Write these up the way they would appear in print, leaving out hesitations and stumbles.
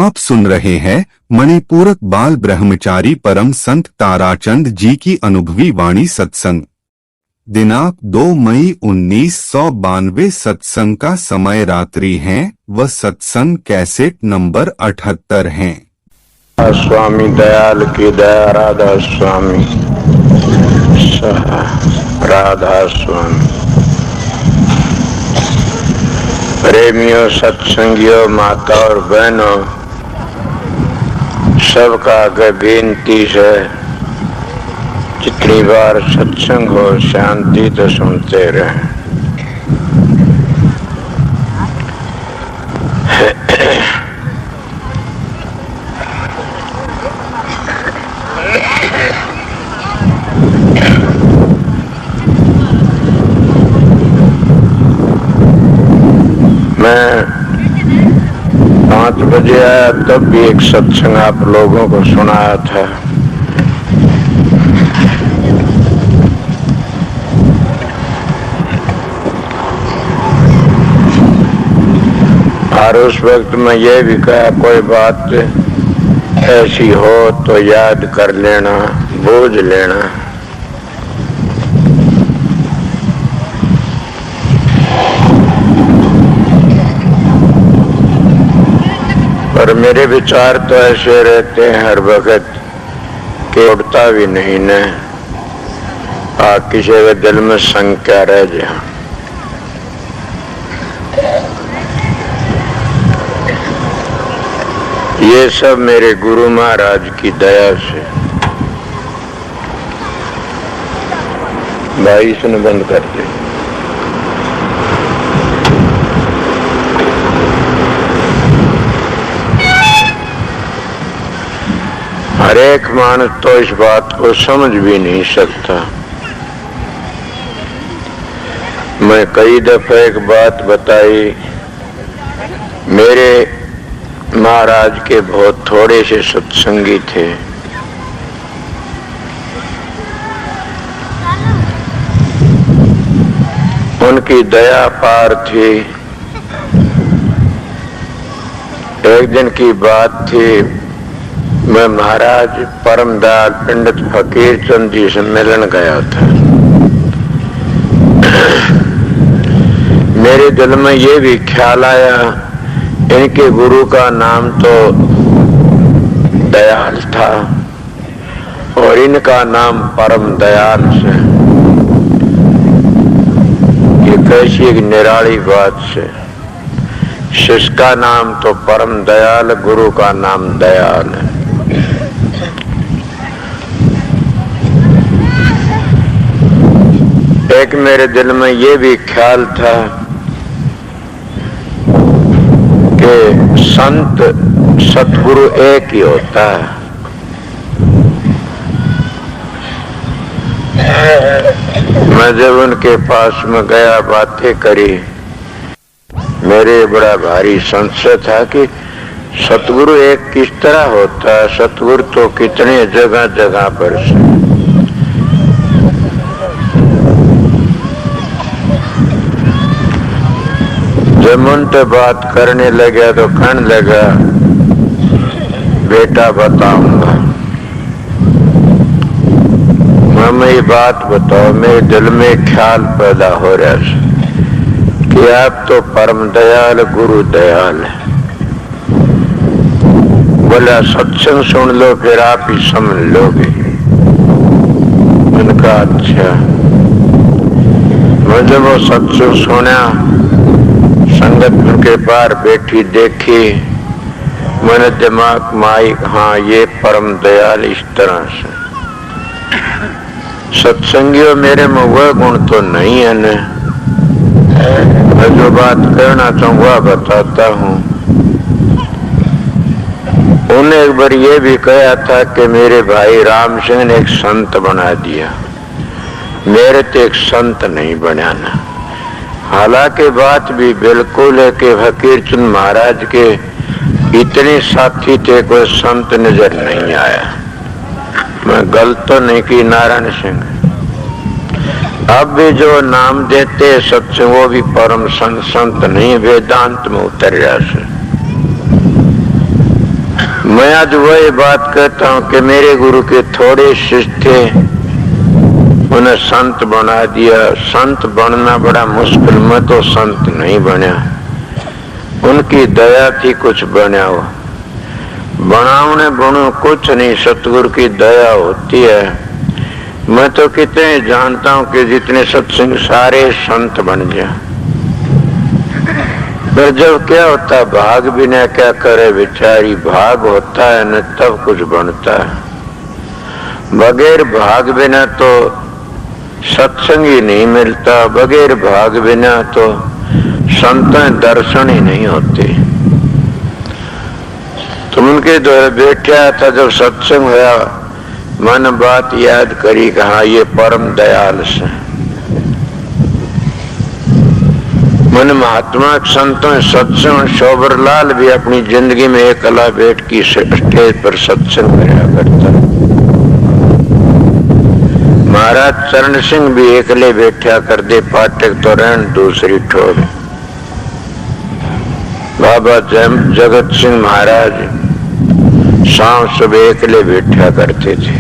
आप सुन रहे हैं मणिपूरक बाल ब्रह्मचारी परम संत ताराचंद जी की अनुभवी वाणी सत्संग। दिनांक 2 मई 1992। सत्संग का समय रात्रि है व सत्संग कैसेट नंबर 78 है। स्वामी दयाल की दया, राधा स्वामी, राधा स्वामी। प्रेमियों, सत्संगियों, माता और बहनों, सबका आगे बेनती है, जितनी बार सत्संग हो शांति तो सुनते रहें। मैं 5 बजे आया, तब भी एक सत्संग आप लोगों को सुनाया था। और उस वक्त मैं ये भी कहा, कोई बात ऐसी हो तो याद कर लेना, बूझ लेना। पर मेरे विचार तो ऐसे रहते हैं हर वक्त कि उड़ता भी नहीं न किसी के दिल में शंका रह जाए। ये सब मेरे गुरु महाराज की दया से। भाई सुन, बंद कर दे। हर एक मानव तो इस बात को समझ भी नहीं सकता। मैं कई दफे एक बात बताई, मेरे महाराज के बहुत थोड़े से सत्संगी थे। उनकी दया पार थी। एक दिन की बात थी, मैं महाराज परमदयाल पंडित फकीर चंद जी से मिलन गया था। मेरे दिल में ये भी ख्याल आया, इनके गुरु का नाम तो दयाल था और इनका नाम परम दयाल से। ये कैसी एक निराली बात से। शिष्य का नाम तो परम दयाल, गुरु का नाम दयाल है। एक मेरे दिल में ये भी ख्याल था कि संत सतगुरु एक ही होता है। मैं जब उनके पास में गया, बातें करी, मेरे बड़ा भारी संशय था कि सतगुरु एक किस तरह होता है। सतगुरु तो कितने जगह जगह पर से। जब उनसे बात करने लगा तो कहने लगा, बेटा बताऊंगा। मैं ये बात बताओ, मेरे दिल में ख्याल पैदा हो रहा है कि आप तो परम दयाल, गुरु दयाल है। बोला सत्संग सुन लो, फिर आप ही समझ लोगे। उनका अच्छा। मैं जब वो सत्संग सुना, संगत उनके पार बैठी देखी, मैंने दिमाग में आई, हाँ ये परम दयाल इस तरह से। सत्संगियों, मेरे में वह गुण तो नहीं है न। मैं जो बात कहना चाहूँगा बताता हूँ। उन्हें एक बार ये भी कहा था कि मेरे भाई राम सिंह ने एक संत बना दिया, मेरे तो एक संत नहीं बनाना। हालांकि बात भी बिल्कुल है कि फकीर चंद महाराज के इतने साथी थे, कोई संत नजर नहीं आया। मैं गलत तो नहीं की नारायण सिंह। अब भी जो नाम देते सत्संग, वो भी परम संत नहीं, वेदांत में उतर रहा से। मैं आज वही बात कहता हूं कि मेरे गुरु के थोड़े शिष्य थे, उन्हें संत बना दिया। संत बनना बड़ा मुश्किल, मैं तो संत नहीं बना, उनकी दया थी कुछ बना हो। बनाने बनो कुछ नहीं, सतगुरु की दया होती है। मैं तो कितने जानता हूं कि जितने सत्संग सारे संत बन जाए, पर जब क्या होता, भाग बिना क्या करे बेचारी, भाग होता है न तब कुछ बनता है। बगैर भाग बिना तो सत्संग ही नहीं मिलता, बगैर भाग बिना तो संतन दर्शन ही नहीं होते। तुम उनके द्वारा बैठा था, जब सत्संग हुआ मन बात याद करी, कहा ये परम दयाल से। मन महात्मा संतों सत्संग, शोभरलाल भी अपनी जिंदगी में एक अला बैठ की स्टेज पर सत्संग कराया करता। महाराज चरण सिंह भी एकले बैठा कर दे, पाठक तो रहन दूसरी ठोर। बाबा जगत सिंह महाराज शाम सुबह एकले बैठा करते थे।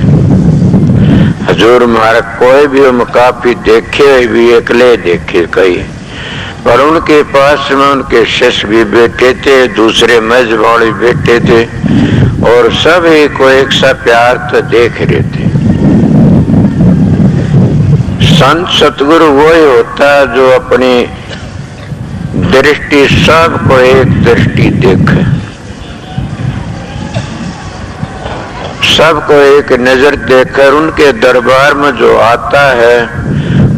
हजूर महाराज कोई भी हम काफी देखे भी एकले देखे कई, पर उनके पास में उनके शिष्य भी बैठे थे, दूसरे मेजबान भी बैठे थे, और सभी को एक सा प्यार तो देख रहे थे। संत सतगुरु वही होता है जो अपनी दृष्टि सबको एक दृष्टि देखे, सबको एक नजर देखकर उनके दरबार में जो आता है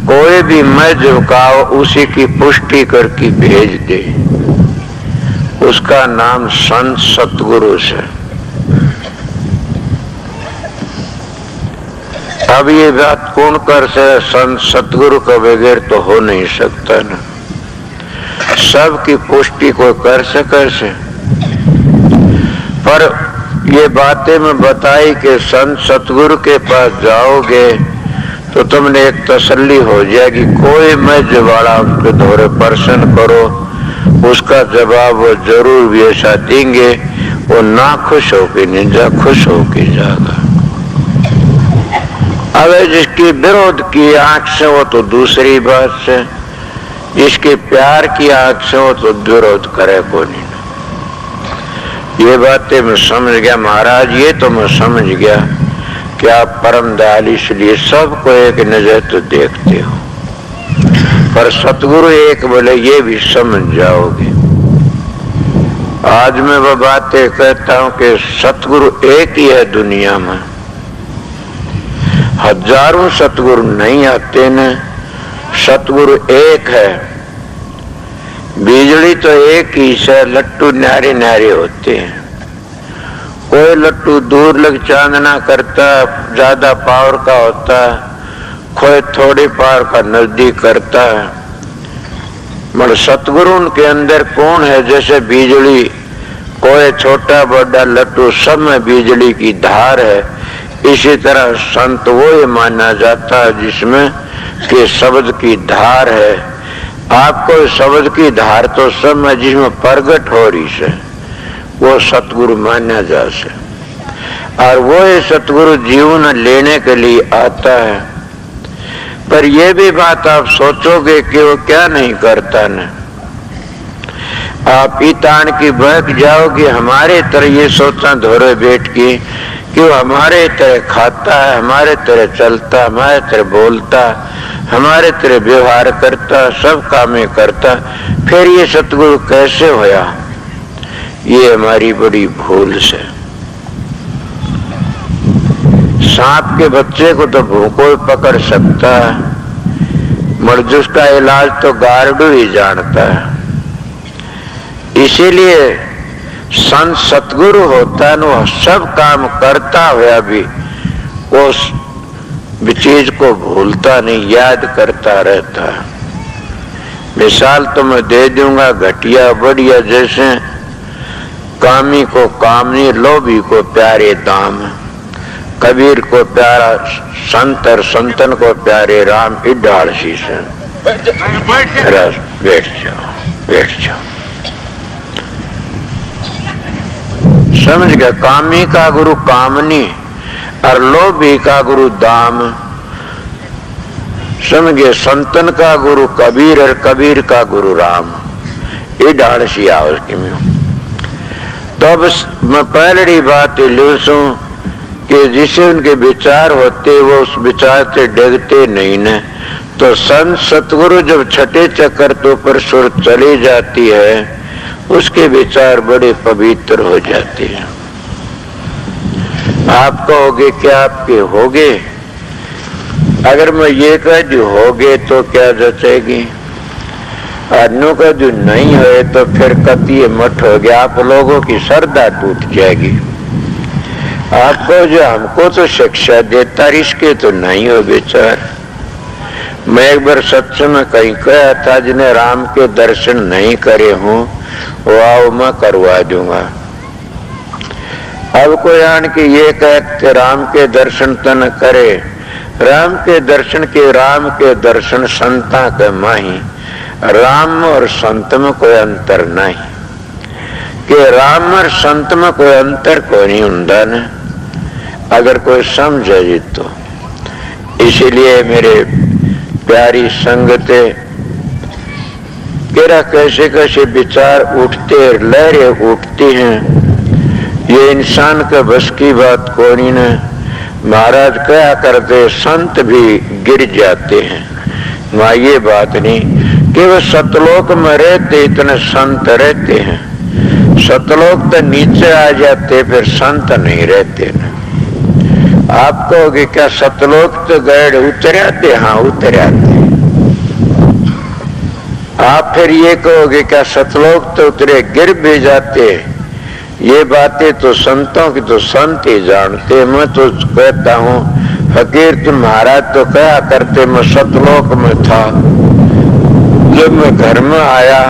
कोई भी मैं झुकाओ उसी की पुष्टि करके भेज दे, उसका नाम संत सतगुरु है। अब ये बात कौन कर सकता, संत सतगुरु का बगैर तो हो नहीं सकता ना। सबकी पुष्टि कोई कर से, पर ये बातें मैं बताई कि संत सतगुरु के पास जाओगे तो तुमने एक तसल्ली हो जाएगी। कोई मैं जवाड़ा उनके दौरे प्रश्न करो, उसका जवाब वो जरूर भी ऐसा देंगे, वो ना खुश होके नहीं जा, खुश होके जाएगा। अगर जिसकी विरोध की आंख से हो तो दूसरी बात से, जिसके प्यार की आंख से हो तो विरोध करे को नहीं। ये बातें मैं समझ गया महाराज, ये तो मैं समझ गया कि आप परम दयाल, इसलिए सबको एक नजर तो देखते हो, पर सतगुरु एक बोले ये भी समझ जाओगे। आज मैं वह बातें कहता हूं कि सतगुरु एक ही है दुनिया में, हजारों सतगुरु नहीं आते न, सतगुरु एक है। बिजली तो एक ही से, लट्टू न्यारे न्यारे होते हैं। कोई लट्टू दूर लग चांदना करता, ज्यादा पावर का होता, कोई थोड़ी पावर का नजदीक करता है। मगर सतगुरु उनके अंदर कौन है, जैसे बिजली, कोई छोटा बड़ा लट्टू सब में बिजली की धार है, इसी तरह संत वो ये माना जाता है जिसमें कि शब्द की धार है। आपको शब्द की धार तो सब में जिसमें प्रगट हो रही है, वो सतगुरु माना जा से, और वो सतगुरु जीवन लेने के लिए आता है। पर ये भी बात आप सोचोगे कि वो क्या नहीं करता न, आप ईतान की बहक जाओगे हमारे तरह, ये सोचना धोरे बैठ के कि वो हमारे तरह खाता है, हमारे तरह चलता, हमारे तरह बोलता, हमारे तरह व्यवहार करता, सब कामें करता, फिर ये सतगुरु कैसे होया? ये हमारी बड़ी भूल से। सांप के बच्चे को तो भूखों पकड़ सकता है, मगर उसका इलाज तो गार्डू ही जानता है। इसीलिए संत सतगुरु होता है, वो सब काम करता हुआ भी उस चीज को भूलता नहीं, याद करता रहता है। मिसाल तो मैं दे दूंगा घटिया बढ़िया, जैसे कामी को कामनी, लोभी को प्यारे दाम, कबीर को प्यारा संत और संतन को प्यारे राम, इडाल शीशन। बैठ जाओ, बैठ जाओ। समझ गया? कामी का गुरु कामनी और लोभी का गुरु दाम। समझ गए? संतन का गुरु कबीर और कबीर का गुरु राम। ये डाल सी आओ में। तो अब मैं पहली बात लूसू कि जिसे उनके विचार होते वो उस विचार से डगते नहीं न। तो संत सतगुरु जब छठे चक्कर तो पर सुर चली जाती है, उसके विचार बड़े पवित्र हो जाते हैं। आप कहोगे क्या आपके होगे? अगर मैं ये कह दूं होगे तो क्या जचेगी? अन्यों का जो नहीं है तो फिर कति मठ हो गया, आप लोगों की श्रद्धा टूट जाएगी। आपको जो हमको तो शिक्षा देता इसके तो नहीं हो विचार। मैं एक बार सत्संग में कहीं कहा था, जिन्हें राम के दर्शन नहीं करे हों वो आओ मैं करवा दूंगा। अब कोई आन के ये कहते राम के दर्शन तो न करे। राम के दर्शन के, राम के दर्शन संता के माही। राम और संत में कोई अंतर नहीं कि राम और संत में कोई अंतर कोई नहीं हुंदा न, अगर कोई समझे तो। इसीलिए मेरे प्यारी संगते केरा कैसे कैसे विचार उठते, लहरें उठती हैं, ये इंसान के बस की बात कोई न। महाराज क्या करते, संत भी गिर जाते हैं। वहाँ ये बात नहीं कि वो सतलोक में रहते इतने संत रहते हैं, सतलोक तो नीचे आ जाते फिर संत नहीं रहते न। आप कहोगे क्या सतलोक तो गए उतर आते? हाँ उतर आते। आप फिर ये कहोगे क्या सतलोक तो उतरे गिर भी जाते? ये बातें तो संतों की तो संत ही जानते। मैं तो कहता हूँ फकीर तुम महाराज तो कहा करते मैं सतलोक में था, जब मैं घर में आया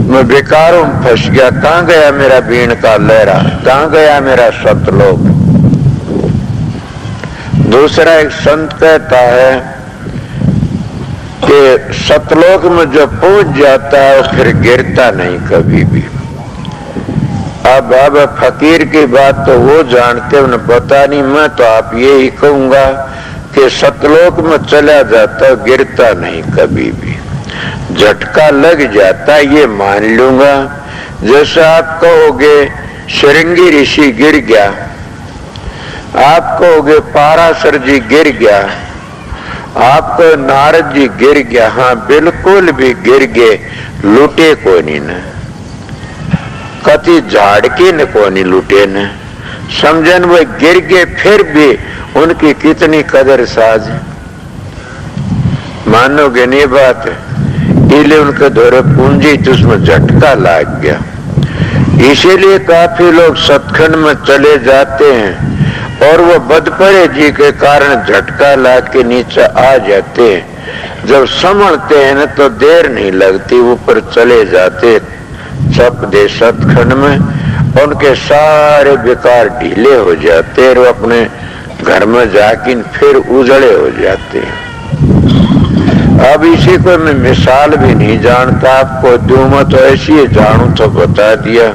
मैं बेकारों में फंस गया। कहाँ गया मेरा बीण का लहरा, कहाँ गया मेरा सतलोक? दूसरा एक संत कहता है कि सतलोक में जो पहुंच जाता है वो फिर गिरता नहीं कभी भी। अब फकीर की बात तो वो जानते उन्हें पता नहीं, मैं तो आप ये ही कहूंगा कि सतलोक में चला जाता गिरता नहीं कभी भी। झटका लग जाता ये मान लूंगा। जैसे आप कहोगे शृंगी ऋषि गिर गया, आप कहोगे पाराशर जी गिर गया, आपको नारद जी गिर गया। हाँ बिल्कुल भी गिर गए, लूटे को नहीं न, कति झाड़ के न को नहीं लूटे न। समझन वो गिर गए फिर भी उनकी कितनी कदर साज। मानोगे नहीं बात? इसलिए उनके दौरे पूंजी तो उसमें झटका लग गया। इसीलिए काफी लोग सतखंड में चले जाते हैं और वो बदपरे जी के कारण झटका ला के नीचे आ जाते हैं। जब समझते हैं ना तो देर नहीं लगती, ऊपर चले जाते चप दे सतखंड में, उनके सारे बेकार ढीले हो जाते हैं और अपने घर में जाके फिर उजड़े हो जाते हैं। अब इसी को मैं मिसाल भी नहीं जानता, आपको दूं मैं तो ऐसी ही जानू तो बता दिया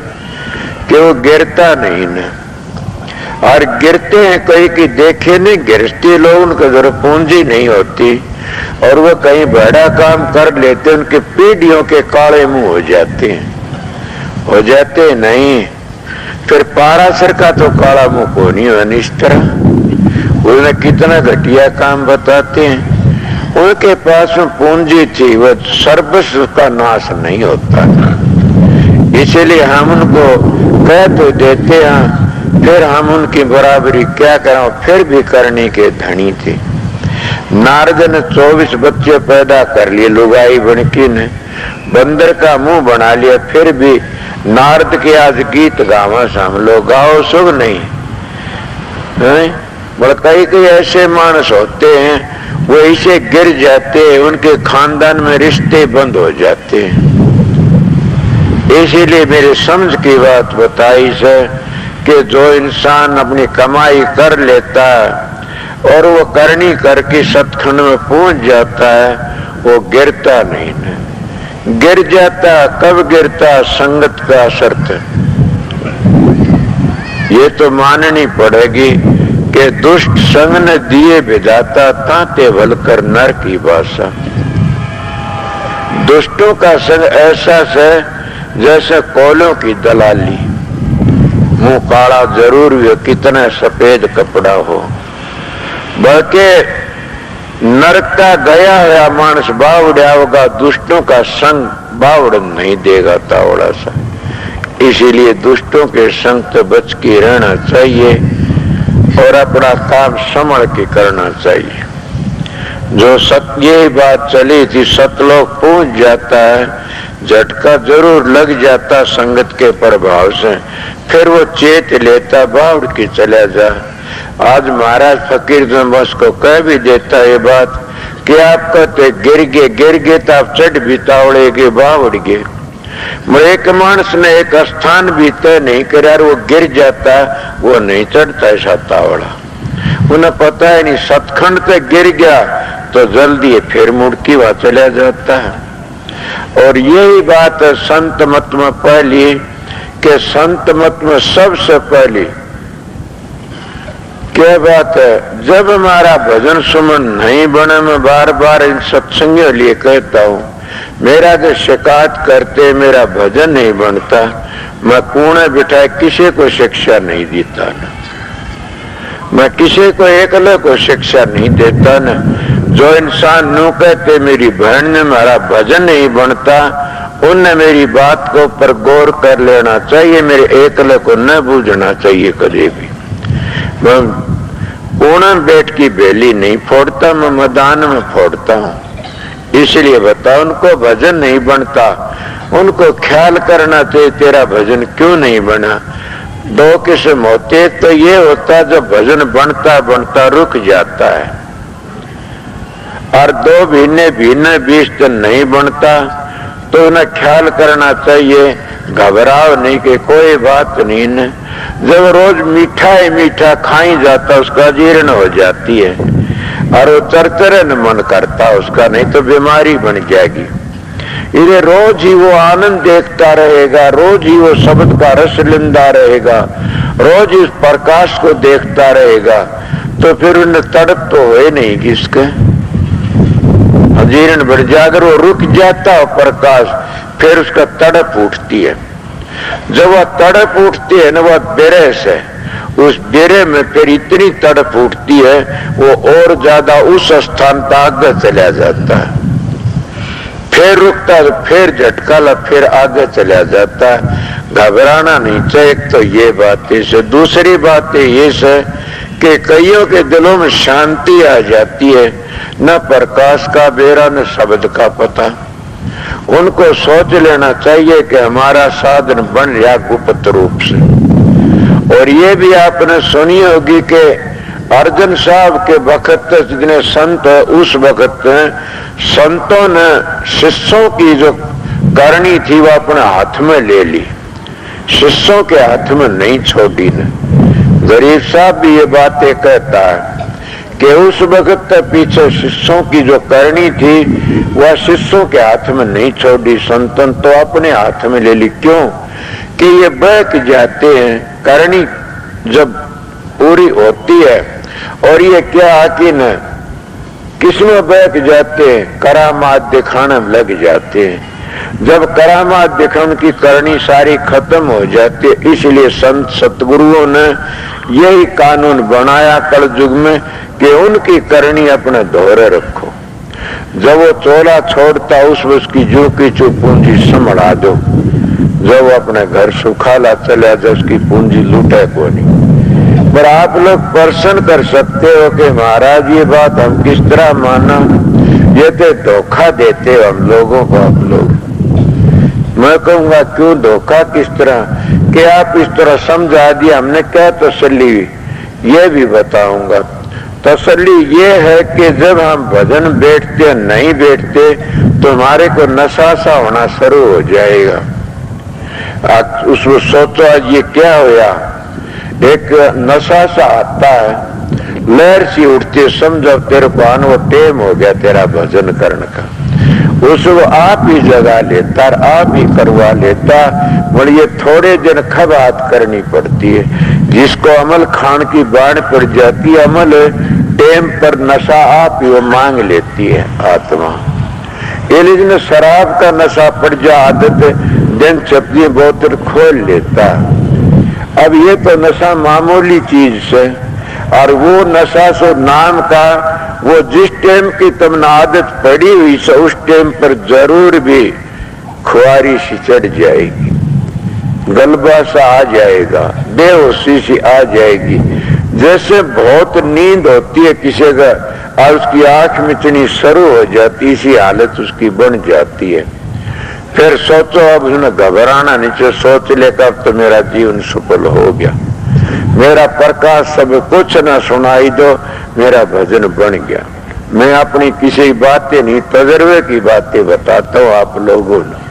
कि वो गिरता नहीं ना। और गिरते हैं कहीं की देखे नहीं, गिरते लोग उनके जरा पूंजी नहीं होती और वो कहीं बड़ा काम कर लेते, उनके पीढ़ियों के काले मुंह हो जाते हैं, हो जाते नहीं। फिर पाराशर का तो काला मुंह को नहीं हो इस तरह। उन्हें कितना घटिया काम बताते हैं। उनके पास में पूंजी थी, वह सर्वस्व का नाश नहीं होता। इसीलिए हम उनको कह तो देते हैं, फिर हम उनकी बराबरी क्या करें, फिर भी करने के धनी थे। नारद ने 24 बच्चे पैदा कर लिए, लुगाई बनकी ने बंदर का मुंह बना लिया, फिर भी नारद के आज गीत गावा हम लोग, गाओ शुभ नहीं है। बड़े कई ऐसे मानस होते हैं वो ऐसे गिर जाते हैं, उनके खानदान में रिश्ते बंद हो जाते हैं। इसीलिए मेरे समझ की बात बताई से कि जो इंसान अपनी कमाई कर लेता है और वो करनी करके सतखंड में पहुंच जाता है, वो गिरता नहीं है। गिर जाता कब गिरता? संगत का असर है। तो माननी पड़ेगी कि दुष्ट संग न दिए विधाता ताते भलकर नर की भाषा। दुष्टों का संग ऐसा है जैसे कोलों की दलाली, मुंह काला जरूर भी कितना सफेद कपड़ा हो, बल्कि नरक का गया हुआ मानस बावड़ा होगा, दुष्टों का संग बावड़ नहीं देगा तावड़ा सा। इसीलिए दुष्टों के संग से बच के रहना चाहिए और अपना काम संभल के करना चाहिए। जो यही बात चली थी, सतलोक पहुंच जाता है, झटका जरूर लग जाता संगत के प्रभाव से, फिर वो चेत लेता बावड़ के चला जा। आज महाराज फकीर बस को कह भी देता ये बात कि आप कहते गिर गए तो आप चढ़ भी तावड़े के बावड़ गए। एक मानस ने एक स्थान भी तय नहीं करा, वो गिर जाता, वो नहीं चढ़ता ऐसा तावड़ा। उन्हें पता है नहीं, सतखंड से गिर गया तो जल्दी फिर मुड़ की वहां चला जाता है। और यही बात है संत मत में पहली, कि संत मत में सबसे पहली क्या बात है, जब हमारा भजन सुमन नहीं बने, मैं बार बार इन सत्संगियों लिए कहता हूँ, मेरा जो शिकायत करते मेरा भजन नहीं बनता, मैं कोने बिठाए किसी को शिक्षा नहीं देता न, मैं किसी को एकले को शिक्षा नहीं देता न। जो इंसान नू कहते मेरी बहन ने मेरा भजन नहीं बनता, उनने मेरी बात को पर गौर कर लेना चाहिए, मेरे एकले को न बूझना चाहिए कभी भी। मैं कोने में बैठ की बेली नहीं फोड़ता, मैं मैदान में फोड़ता हूँ। इसलिए बताओ, उनको भजन नहीं बनता, उनको ख्याल करना चाहिए तेरा भजन क्यों नहीं बना। दो किस्म होते, तो ये होता जो भजन बनता बनता रुक जाता है, और दो भिन्न बीच तो नहीं बनता, तो उन्हें ख्याल करना चाहिए, घबराओ नहीं कि कोई बात नहीं न। जब रोज मीठा ही मीठा खाई जाता उसका जीर्ण हो जाती है, और वो चरचरे न मन करता उसका, नहीं तो बीमारी बन जाएगी। इन्हें रोज ही वो आनंद देखता रहेगा, रोज ही वो शब्द का रस लेंदा रहेगा, रोज इस प्रकाश को देखता रहेगा, तो फिर उन्हें तड़प तो हो नहीं किसके, जीर्ण बढ़ जाकर वो रुक जाता है प्रकाश, फिर उसका तड़प उठती है। जब वह तड़प उठती है ना, वह बेरे से, उस बेरे में फिर इतनी तड़प उठती है, वो और ज्यादा उस स्थान तक आगे चला जाता है, फिर रुकता है, फिर झटका ला, फिर आगे चला जाता है। घबराना नहीं चाहिए। तो ये बात है। दूसरी बात ये है कि कईयों के दिलों में शांति आ जाती है, न प्रकाश का बेरा न शब्द का पता। उनको सोच लेना चाहिए कि हमारा साधन बन रहा गुप्त रूप से। और ये भी आपने सुनी होगी कि अर्जन साहब के वक्त जितने संत है, उस वक्त संतों ने शिष्यों की जो करनी थी वो अपने हाथ में ले ली, शिष्यों के हाथ में नहीं छोड़ी न। गरीब साहब भी ये बातें कहता है कि उस वक्त पीछे शिष्यों की जो करनी थी वह शिष्यों के हाथ में नहीं छोड़ी, संतन तो अपने हाथ में ले ली। क्यों कि ये बहक जाते हैं, करनी जब पूरी होती है, और ये क्या कि न किसमें बहक जाते हैं, करामात दिखाने में लग जाते हैं। जब करामात दिखाने की करनी सारी खत्म हो जाती है, इसलिए संत सतगुरुओं ने यही कानून बनाया कल युग में कि उनकी करनी अपने दोहरे रखो। जब वो चोला छोड़ता उसमें उसकी जो की चू पूंजी संभला दो, जब वो अपने घर सुखाला चला जाए उसकी पूंजी लूटे को नहीं। पर आप लोग प्रश्न कर सकते हो कि महाराज ये बात हम किस तरह माना, ये तो धोखा देते हो हम लोगों को आप लोग। मैं कहूंगा क्यों धोखा, किस तरह कि आप इस तरह समझा दिया, हमने क्या तसल्ली ये भी बताऊंगा। तसल्ली ये है कि जब हम भजन बैठते नहीं बैठते तो हमारे को नशा सा होना शुरू हो जाएगा। आज उसको सोचो आज ये क्या होया, एक नशा सा आता है, लहर सी उठती, समझो तेरे को वो टेम हो गया तेरा भजन करने का, उसको आप ही जगा लेता और आप ही करवा लेता। बोलिए थोड़े दिन खबात करनी पड़ती है, जिसको अमल खान की बाढ़ पड़ जाती है, अमल टेम पर नशा आप ही वो मांग लेती है आत्मा। ये लेकिन शराब का नशा पड़ जा आदत दिन चपली बोतल खोल लेता। अब ये तो नशा मामूली चीज से, और वो नशा सो नाम का, वो जिस टाइम की तुमने आदत पड़ी हुई से उस टाइम पर जरूर भी खुआरी सी चढ़ जाएगी, गलबा सा आ जाएगा, बेहोशी सी आ जाएगी। जैसे बहुत नींद होती है किसी का और उसकी आंख मिचनी शुरू हो जाती, इसी हालत उसकी बन जाती है। फिर सोचो अब उसने घबराना नहीं चाहिए, सोच लेकर अब तो मेरा जीवन सफल हो गया, मेरा प्रकाश सब कुछ ना सुनाई दो, मेरा भजन बन गया। मैं अपनी किसी बातें नहीं, तजर्बे की बातें बताता हूँ आप लोगों ने।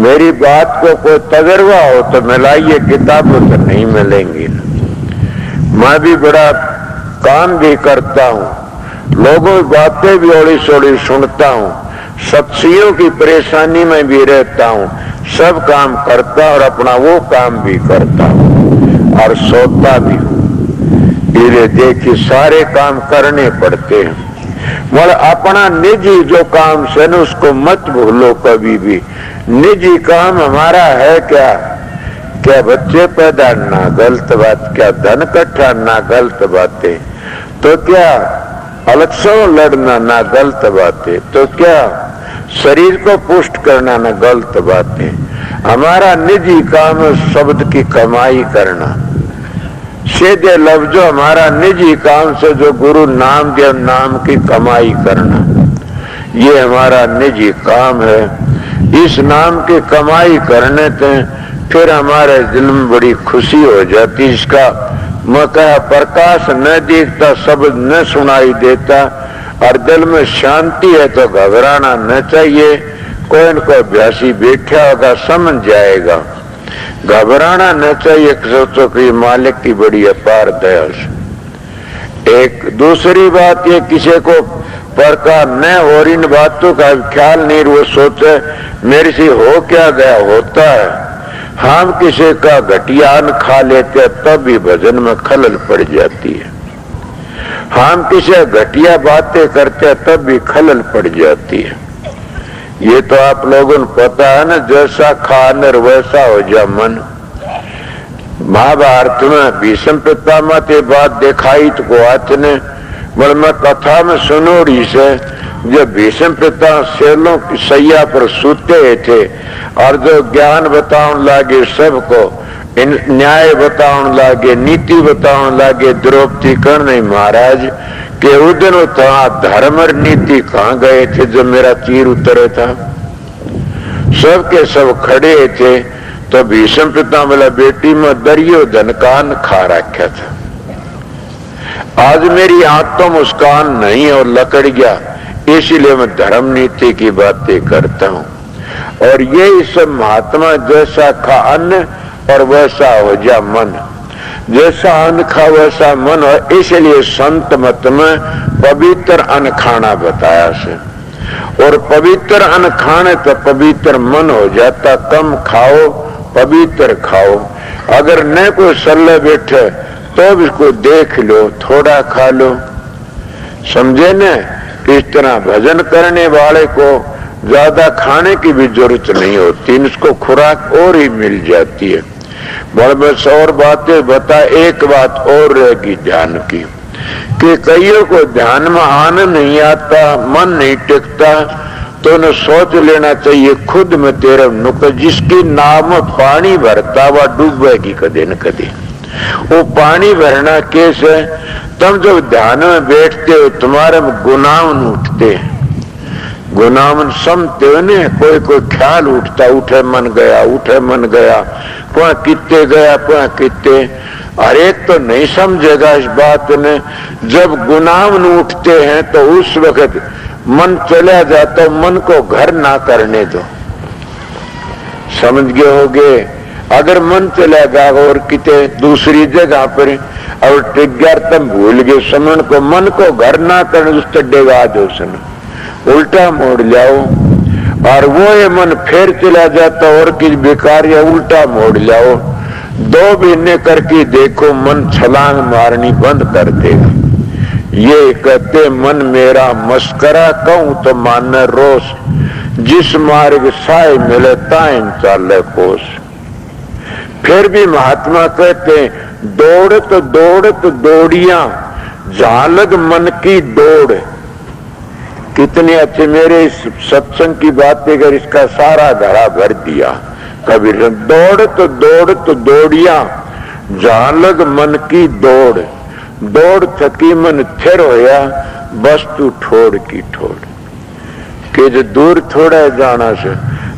मेरी बात को कोई तजर्बा हो तो मिलाइए, किताबों तो नहीं मिलेंगी। मैं भी बड़ा काम भी करता हूँ, लोगों की बातें भी ओड़ी सोड़ी सुनता हूँ, सत्सियों की परेशानी में भी रहता हूँ, सब काम करता और अपना वो काम भी करता हूँ और सोता भी हूँ। धीरे देखिए सारे काम करने पड़ते हैं, मगर अपना निजी जो काम से न उसको मत भूलो कभी भी। निजी काम हमारा है क्या? क्या बच्चे पैदा ना गलत बात, क्या धन इकट्ठा ना गलत बातें, तो क्या इलेक्शन लड़ना ना गलत बातें, तो क्या शरीर को पुष्ट करना ना गलत बातें। हमारा निजी काम शब्द की कमाई करना, सीधे लफ्जों हमारा निजी काम से जो गुरु नाम दिया नाम की कमाई करना, ये हमारा निजी काम है। इस नाम की कमाई करने से फिर हमारे दिल में बड़ी खुशी हो जाती। इसका मैं कहा प्रकाश न दिखता, शब्द न सुनाई देता और दिल में शांति है तो घबराना न चाहिए। कोई न कोई अभ्यासी बैठा होगा समझ जाएगा, घबराना न चाहिए। सोचो कि मालिक की बड़ी अपार दया से। एक दूसरी बात ये, किसी को प्रकार न और इन बातों का ख्याल नहीं, वो सोचे मेरे से हो क्या गया, होता है। हम किसी का घटियान खा लेते हैं तब भी भजन में खलल पड़ जाती है। हम किसी घटिया बातें करते हैं तब भी खलल पड़ जाती है। ये तो आप लोगों को पता है ना, जैसा खानर वैसा हो जा मन। महाभारत में भीष्म पितामह के बाद दिखाई तो को ने बोले मैं कथा में सुनोड़ी से, जब भीष्म पिता शेलों की सैया पर सूते थे और जो ज्ञान बताने लगे सबको, न्याय बताने लगे, नीति बताने लगे, द्रौपदी करने महाराज के उदन था धर्म और नीति कहाँ गए थे जो मेरा तीर उतरे था। सबके सब खड़े थे तो भीष्म पिता बोला बेटी में दरियो धनकान खा रखा था, आज मेरी आंख तो मुस्कान नहीं और लकड़ गया, इसलिए मैं धर्म नीति की बातें करता हूँ। और ये सब महात्मा जैसा खा अन्न और वैसा हो जा मन, जैसा अन्न खा वैसा मन हो, इसलिए संत मत में पवित्र अन्न खाना बताया से। और पवित्र अन्न खाने तो पवित्र मन हो जाता। कम खाओ पवित्र खाओ, अगर न कोई सल्ले बैठे तो इसको देख लो, थोड़ा खा लो, समझे न। इस तरह भजन करने वाले को ज्यादा खाने की भी जरूरत नहीं होती, इसको खुराक और ही मिल जाती है। बस और बातें बता, एक बात और रहेगी ध्यान की कि कईयों को ध्यान में आनंद नहीं आता, मन नहीं टिकता, तो न सोच लेना चाहिए खुद में तेरा नुक, जिसकी नाव में पानी भरता वह डूबेगी कदे न कदे। वो पानी भरना कैसे? तुम जब ध्यान में बैठते हो तुम्हारे गुनाह उठते हैं, गुनाह समते हो न, कोई कोई ख्याल उठता, उठे मन गया, उठे मन गया, पुआ कितने गया, पुआ कितने। अरे एक तो नहीं समझेगा इस बात ने, जब गुनाह उठते हैं तो उस वक्त मन चला जाता, मन को घर ना करने दो, समझ गए होगे। अगर मन चला गया और किते दूसरी जगह पर और टिग्गर तुम भूल गए समझ को, मन को घर ना करने उस डेगा दो सन, उल्टा मोड़ जाओ और वो ये मन फिर चला जाता और किस बेकार या उल्टा मोड़ जाओ। 2 महीने करके देखो, मन छलांग मारनी बंद कर देगा। ये कहते मन मेरा मस्करा, कहूं तो मान रोस, जिस मार्ग साय मिले ताइन चाले कोस। फिर भी महात्मा कहते दौड़त दौड़त दौड़ियां, झालग मन की दौड़। कितने अच्छे मेरे इस सत्संग की बातें कर इसका सारा घड़ा भर दिया कबीर। दौड़त दौड़त दौड़ियां, झालग मन की दौड़। दौड़ थकी मन थिर होया, वस्तु ठोड़ की ठोड़। कि जो दूर थोड़ा जाना से,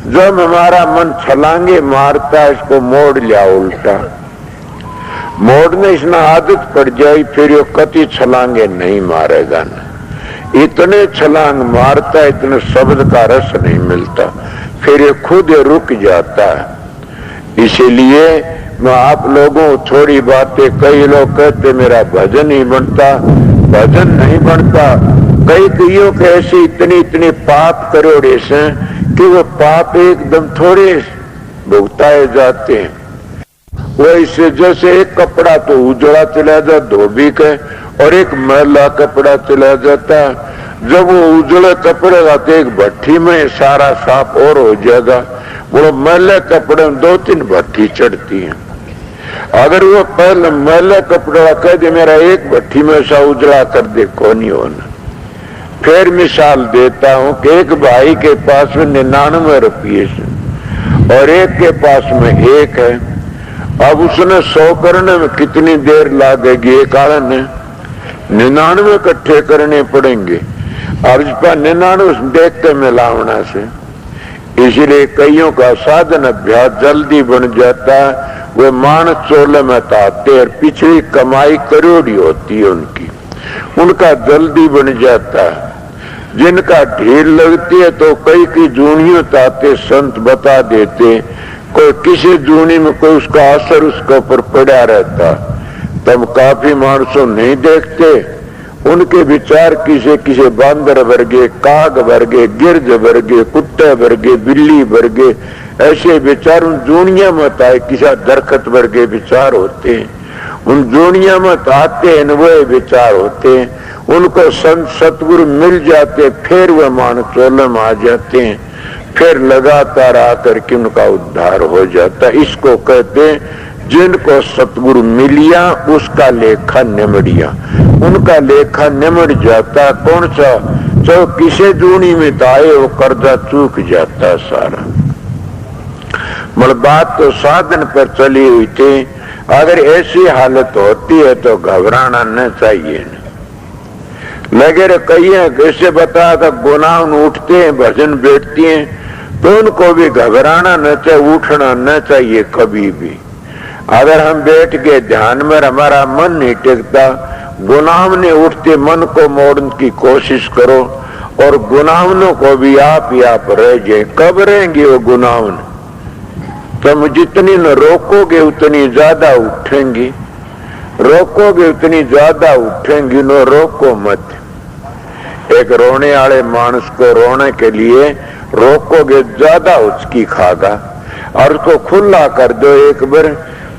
जब हमारा मन छलांगे मारता है, इसको मोड़ लिया उल्टा। मोड़ने इसने आदत पड़ जाए, फिर ये कति छलांगे नहीं मारेगा न। इतने छलांग मारता है, इतने शब्द का रस नहीं मिलता, फिर ये खुद रुक जाता है। इसीलिए मैं आप लोगों थोड़ी बातें, कई लोग कहते मेरा भजन ही बनता, भजन नहीं बनता। कई कईयों के ऐसे इतने इतने पाप करोड़े से कि वो पाप एकदम थोड़े भुगताए जाते हैं। वो इससे जैसे एक कपड़ा तो उजड़ा चला जाता धोबी के, और एक मैला कपड़ा चला जाता। जब वो उजड़े कपड़े का तो एक भट्टी में सारा साफ और हो जाएगा, वो मैले कपड़े में 2-3 भट्टी चढ़ती है। अगर वो पहले मैले कपड़ा कह दे मेरा एक भट्टी में सा उजड़ा कर दे, कौन ही होना। फिर मिसाल देता हूं कि एक भाई के पास में 99 रुपये और एक के पास में 1 है। अब उसने 100 करने में कितनी देर लगेगी? एक कारण है 99 इकट्ठे करने पड़ेंगे। अब इस पर 99 देख के मिलावना से, इसलिए कईयों का साधन अभ्यास जल्दी बन जाता है। वे मानस चोले में ताते और पिछली कमाई करोड़ी होती है उनका जल्दी बन जाता है। जिनका ढील लगती है तो कई की जूनियों ताते संत बता देते, कोई किसी जूनी में कोई उसका असर उसके ऊपर पड़ा रहता। तब काफी मानसों नहीं देखते, उनके विचार किसे बांदर वर्गे, काग वर्गे, गिरज वर्गे, कुत्ते वर्गे, बिल्ली वर्गे, ऐसे विचार उन जूनिया मत आए। किसी दरखत वर्गे विचार होते हैं, उन जूनिया मत आते हैं, वो विचार होते हैं। उनको संत सतगुरु मिल जाते, फिर वे मानचोले में आ जाते हैं, फिर लगातार आकर के उनका उद्धार हो जाता। इसको कहते हैं जिनको सतगुरु मिलिया उसका लेखा निमड़िया। उनका लेखा निमड़ जाता। कौन सा? जो किसे जूनी में आए वो कर्जा चूक जाता सारा। मतलब बात तो साधन पर चली हुई थी। अगर ऐसी हालत होती है तो घबराना न चाहिए। लगे रे कई कैसे बताया था, गुनाह उठते हैं, भजन बैठती हैं, तो उनको भी घबराना न चाहिए, उठना न चाहिए कभी भी। अगर हम बैठ के ध्यान में हमारा मन नहीं टिकता, गुनाह ने उठते मन को मोड़ने की कोशिश करो, और गुनाहों को भी आप रह जाए। कब रहेंगे वो गुनाह? तुम जितनी न रोकोगे उतनी ज्यादा उठेंगी, रोकोगे उतनी ज्यादा उठेंगी, न रोको मत। एक रोने वाले मानस को रोने के लिए रोकोगे ज्यादा उसकी खागा, और उसको खुला कर दो एक बार,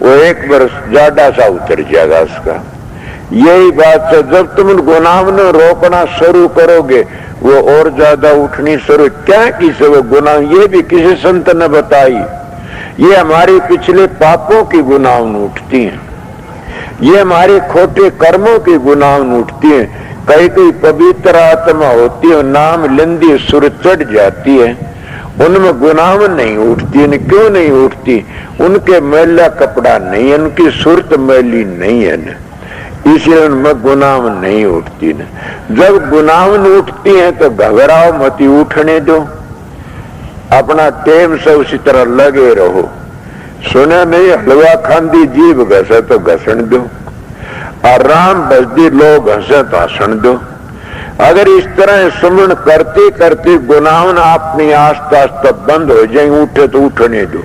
वो एक बार ज्यादा सा उतर जाएगा उसका। यही बात है, जब तुम गुनाह में रोकना शुरू करोगे वो और ज्यादा उठनी शुरू। क्या किसे वो गुनाह? ये भी किसी संत ने बताई, ये हमारे पिछले पापों की गुनाह उठती हैं, ये हमारे खोटे कर्मों की गुनाह उठती हैं। कई कई पवित्र आत्मा होती है, नाम लेंदी सुर चढ़ जाती है, उनमें गुनाह नहीं उठती। क्यों नहीं उठती? उनके मैला कपड़ा नहीं है, उनकी सुरत मैली नहीं है न, इसलिए उनमें गुनाह नहीं उठती न। जब गुनाह उठती है तो घबराओ मत, उठने दो, अपना टेम से उसी तरह लगे रहो। सुने नहीं, हलवा खांदी जीभ घसे तो घसण दो, आराम बजदी लोग हंसे तो हंसण दो। अगर इस तरह सुमन करते करते गुनाह अपनी आस्ता आस्ता बंद हो जाएंगे, उठे तो उठने दो,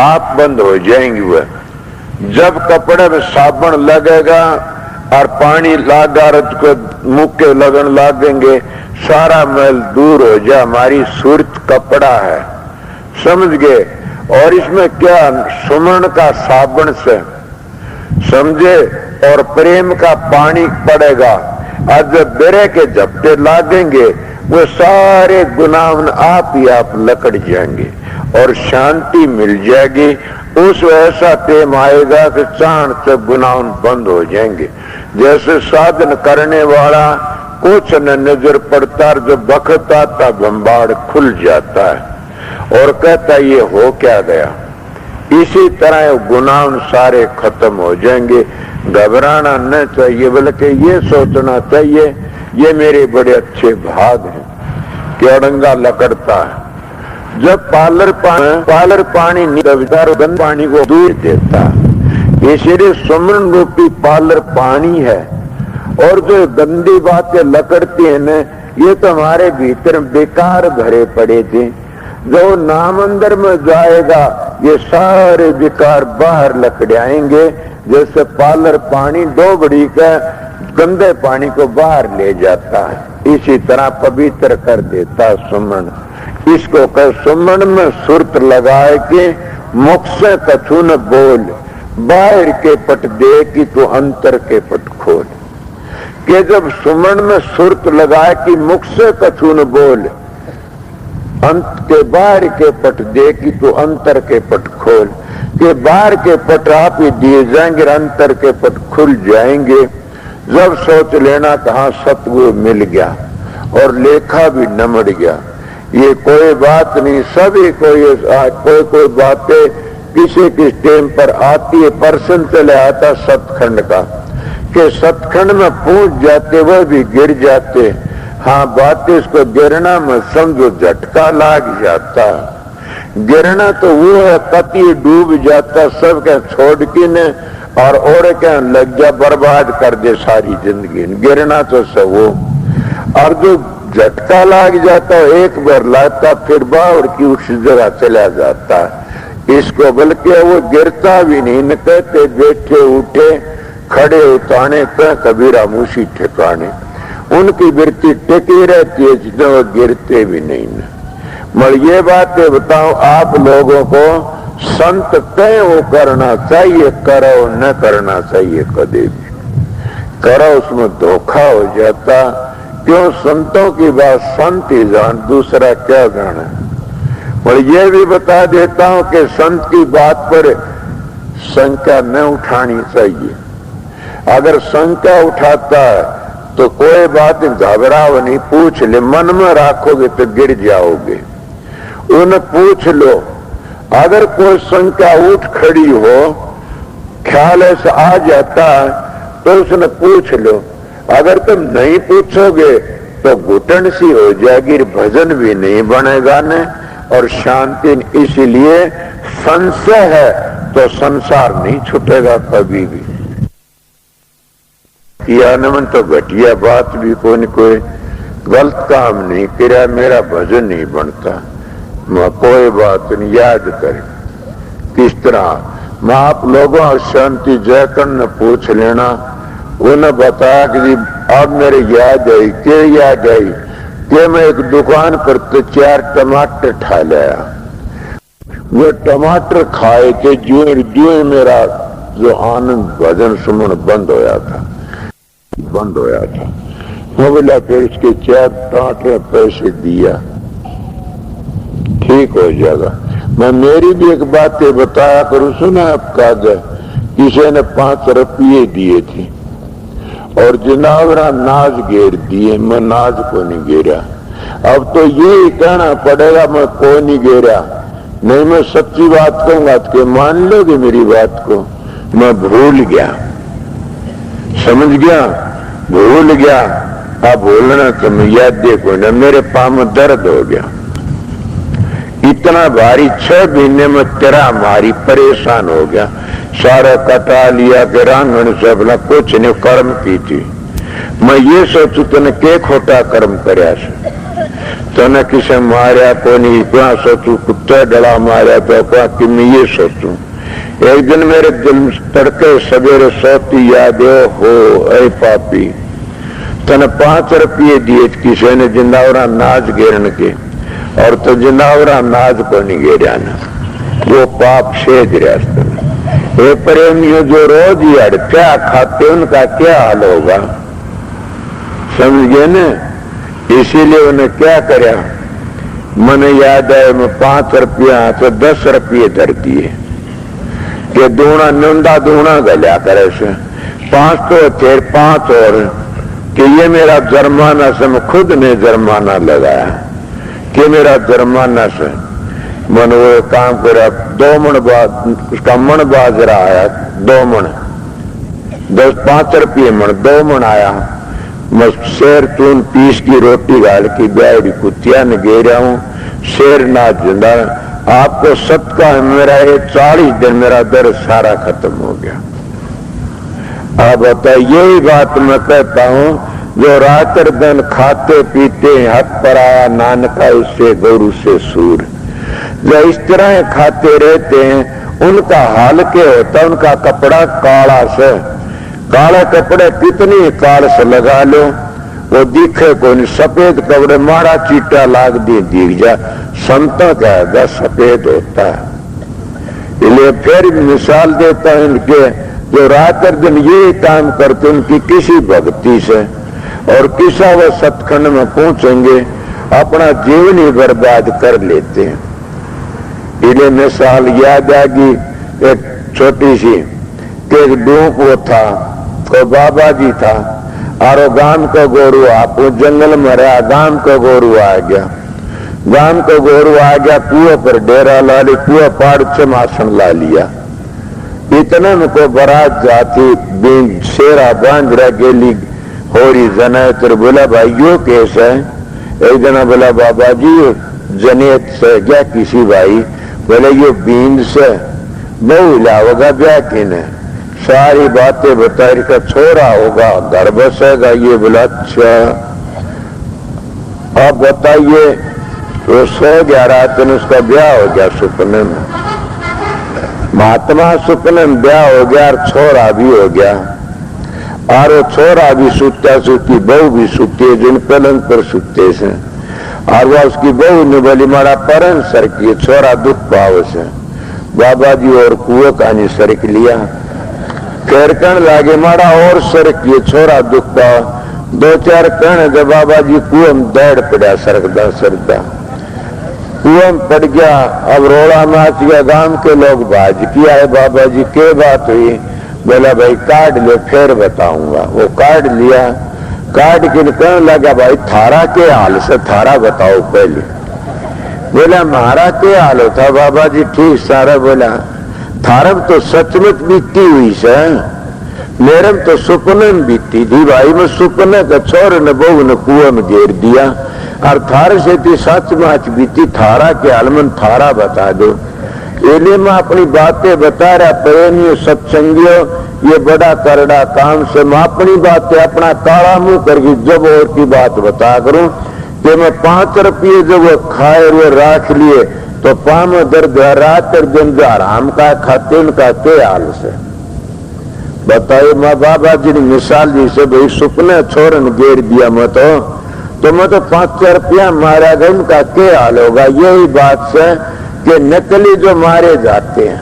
आप बंद हो जाएंगे। वह जब कपड़े में साबुन लगेगा और पानी लागा को मुक्के लगन लागेंगे, सारा मैल दूर हो जाए। हमारी सूरत कपड़ा है, समझ गए? और इसमें क्या सुमन का साबुन से समझे और प्रेम का पानी पड़ेगा। आज जब बेरे के झपटे लागेंगे वो सारे गुनाह आप ही आप लकड़ जाएंगे और शांति मिल जाएगी। उस ऐसा टेम आएगा कि चाण से गुनाह बंद हो जाएंगे। जैसे साधन करने वाला कुछ न नजर पड़ता, जब बखत आता बंबाड़ खुल जाता है और कहता ये हो क्या गया। इसी तरह गुनाह सारे खत्म हो जाएंगे। घबराना न चाहिए, बल्कि ये सोचना चाहिए ये मेरे बड़े अच्छे भाग हैं कि अड़ंगा लकड़ता है। जब पालर पानी गंद पानी को दूर देता, इसलिए सुमन रूपी पालर पानी है। और जो गंदी बातें लकड़ती है न, ये तो हमारे भीतर बेकार भरे पड़े थे। जो नाम अंदर में जाएगा ये सारे विकार बाहर लकड़े आएंगे। जैसे पालर पानी डोबड़ी का गंदे पानी को बाहर ले जाता है, इसी तरह पवित्र कर देता सुमन। इसको कह सुमन में सुरत लगाए के मुख से कछु न बोल, बाहर के पट दे कि तू अंतर के पट खोल। कि जब सुमन में सुरत लगाए कि मुख से कछु न बोल, अंत के बाहर के पट दे कि तू अंतर के पट खोल। कि बाहर के पट आप ही दिए जाएंगे, अंतर के पट खुल जाएंगे। जब सोच लेना कहा सतगुरु मिल गया और लेखा भी नमड़ गया। ये कोई बात नहीं, सभी कोई बातें किसी किस टेम पर आती है। पर्सन चले आता सतखंड का कि सतखंड में पहुंच जाते वह भी गिर जाते। हाँ बातें इसको गिरना में समझो झटका लाग जाता। गिरना तो वो है कति डूब जाता, सब क्या छोड़ के न और क्या लग जा बर्बाद कर दे सारी जिंदगी। गिरना तो सब वो, और जो झटका लाग जाता है एक बार लाता फिर बाहर की उस जगह चला जाता है। इसको बल्कि वो गिरता भी नहीं, न कहते बैठे उठे खड़े उताने कह कबीरा मूसी ठिकाने। उनकी वृत्ति टिकी रहती है जितने वो गिरते भी नहीं न। मगर ये बातें बताओ आप लोगों को, संत तय वो करना चाहिए, करो न करना चाहिए कभी भी। करो उसमें धोखा हो जाता। क्यों संतों की बात संत ही जान, दूसरा क्या जाने। और ये भी बता देता हूं कि संत की बात पर शंका न उठानी चाहिए। अगर शंका उठाता है तो कोई बात घबराओ नहीं, पूछ ले। मन में राखोगे तो गिर जाओगे। उन्हें पूछ लो। अगर कोई शंका उठ खड़ी हो, ख्याल ऐसा आ जाता है तो उसने पूछ लो। अगर तुम नहीं पूछोगे तो घुटन सी हो जाएगी, भजन भी नहीं बनेगा न और शांति। इसीलिए संशय है तो संसार नहीं छूटेगा कभी भी। किया न मन तो घटिया बात भी कोई गलत काम नहीं किया, मेरा भजन नहीं बनता। कोई बात नहीं, याद करें किस तरह। मैं आप लोगों शांति जयकर न पूछ लेना। उन्हें बताया कि अब मेरे याद आई, क्या याद आई कि मैं एक दुकान पर तो 4 टमाटर खा लाया। वो टमाटर खाए थे जो मेरा जो आनंद भजन सुमन बंद होया था। मैं बोला फिर उसके 4 टमाटर पैसे दिया, ठीक हो जाएगा। मैं मेरी भी एक बात बताया करूं, सुना आपका किसी ने 5 रुपये दिए थे और जनावरा नाज घेर दिए। मैं नाज को नहीं घेरा। अब तो यही कहना पड़ेगा मैं को नहीं घेरा। नहीं मैं सच्ची बात कहूंगा तो मान लोगे मेरी बात को। मैं भूल गया, समझ गया, भूल गया। अब भूलना तो मैं याद देखो ना, मेरे पाँव में दर्द हो गया इतना भारी। 6 महीने में तेरा मारी परेशान हो गया। सारा कटा लिया के रांगण से अपना कुछ नहीं कर्म की थी। मैं ये सोचू तने के खोटा कर्म करया से, तने किसे मारिया को नहीं, क्या सोचू कुत्ते डला मारिया तो क्या कि मैं ये सोचू। एक दिन मेरे दिल तड़के सवेरे सोती याद हो ऐ पापी तने 5 रुपये दिए किसी ने जिंदावरा नाज घेरन के और तो जिंदावरा नाज को नहीं घेरा ना। वो पाप सेज रहा। ये प्रेमियों जो रोज ही अड़प्या खाते उनका क्या हाल होगा, समझ गए न। इसीलिए उन्हें क्या करया, मन याद है मैं 5 रुपया तो 10 रुपये धर दिए कि दूना नंदा दूना गल्या करे से 5 तो थे 5 और कि ये मेरा जुर्माना से मैं खुद ने जुर्माना लगाया कि मेरा जुर्माना से मन वो काम करा। 2 मन बाद उसका मन बाजरा आया, 2 मन 5 रुपये मन 2 मन आया। मैं शेर चून पीस की रोटी गाल की बैठी कुतिया ने गेरा हूं, शेर ना जिंदा। आपको सदका है मेरा, ये 40 दिन मेरा दर्द सारा खत्म हो गया। अब बताइए, यही बात मैं कहता हूं जो रात दिन खाते पीते हक पर आया नानका इससे गौरू से सूर, जो इस तरह खाते रहते हैं उनका हाल क्या होता है। उनका कपड़ा काला से, काला कपड़े कितनी काल से लगा लो वो दिखे कोई, सफेद कपड़े मारा चीटा लाग दिख जा, संतों का सफेद होता है। इसलिए फिर मिसाल देता है इनके जो रात और दिन ये काम करते उनकी किसी भक्ति से और किसा वो सतखंड में पहुंचेंगे अपना जीवन ही बर्बाद कर लेते हैं। इसलिए मिसाल याद आ गई एक छोटी सी कि एक डूक वो था, कोई बाबा जी था और गांव का गोरू आप जंगल में रहा, गांव का गोरू आ गया, गांव का गोरू आ गया, कुएं पर डेरा ला ली, कुएं पाड़ से मासन ला लिया। इतने में को बारात जाती बीन शेरा बांध रहा गेली हो रही जनायत, बोला भाई यो केस है। एक जना बोला बाबा जी जनेत से क्या किसी भाई, बोले यो बींद से बहु लाओगा ब्याह किने, सारी बातें बताई का छोरा होगा घर बसेगा। ये बोला अच्छा। अब बताइए तो सो गया रात में उसका ब्याह हो गया सपने में, महात्मा सपने में ब्याह हो गया और छोरा भी हो गया। और वो छोरा भी सुत्या सुती, बहू भी सुती है जिन पलंग पर सुते से। और वह उसकी बहू ने बोली मारा परन सर की, छोरा दुख पाव से। बाबा जी और कुएं कानी सरक लिया, कहने लागे मारा और सरक किए, छोरा दुख पाव। 2-4 कहने दे बाबा जी कुएं में दौड़ पड़ा सरकदा सरकदा, कुएं में पड़ गया। अब रोड़ा नाच गया, गांव के लोग बाज किया है बाबा जी के बात हुई, बोला भाई काट लो फिर बताऊंगा। वो काट लिया, काट के कहने लगा भाई थारा के हाल से थारा बताओ पहले। बोला हमारा के हाल होता बाबा जी ठीक सारा। बोला थारम तो सचमुच बीती हुई से, मेरे में तो सुपने में बीती थी भाई। मैं सुपने का छोर ने बहू ने कुएं में घेर दिया और थारे से थी सच माच बीती, थारा के हाल में थारा बता दो। इसलिए मैं अपनी बातें बता रहा प्रेमियों सत्संगियों, ये बड़ा करड़ा काम से मैं अपनी बातें अपना काला मुंह करके जब और की बात बता करूं कि मैं 5 रुपये जब वो खाए हुए राख लिए तो पाम दर्द रात और दिन जो आराम का खाते उनका के हाल से बताए। माँ बाबा जी ने मिसाल दी से भाई सुपने छोरन घेर दिया मैं तो मैं तो 5 रुपया मारा गया, उनका के हाल होगा। यही बात से कि नकली जो मारे जाते हैं,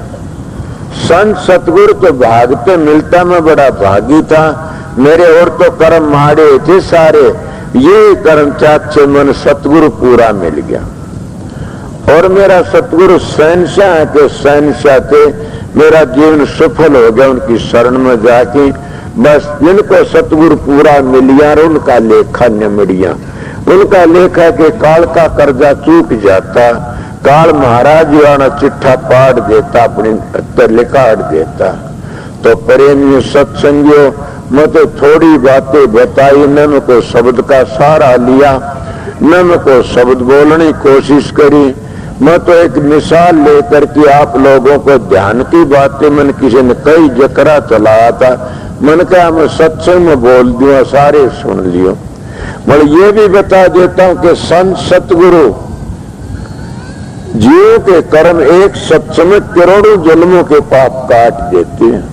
संत सतगुरु तो भागते मिलता मैं बड़ा भागी था, मेरे और तो कर्म मारे थे सारे, ये कर्म चाचे मन सतगुरु पूरा मिल गया। और मेरा सतगुरु शहनशाह के शहनशाह थे, मेरा जीवन सफल हो गया उनकी शरण में जाके। बस जिनको सतगुरु पूरा मिलिया और उनका लेखा न मिलिया, उनका लेखा के काल का कर्जा चूक जाता, काल महाराज आना चिट्ठा पाड़ देता, अपनी लिखाड़ देता। तो प्रेमियों सत्संगियों मैं तो थोड़ी बातें बताई, न को शब्द का सहारा लिया, न को शब्द बोलने की कोशिश करी। मैं तो एक मिसाल लेकर के आप लोगों को ध्यान की बातें मन किसी ने कई जकरा चलाया था, मन क्या मैं सत्संग में बोल दिया सारे सुन लियो। मैं ये भी बता देता हूं कि संत सतगुरु जीव के कर्म एक सत्संग करोड़ों जन्मों के पाप काट देते हैं।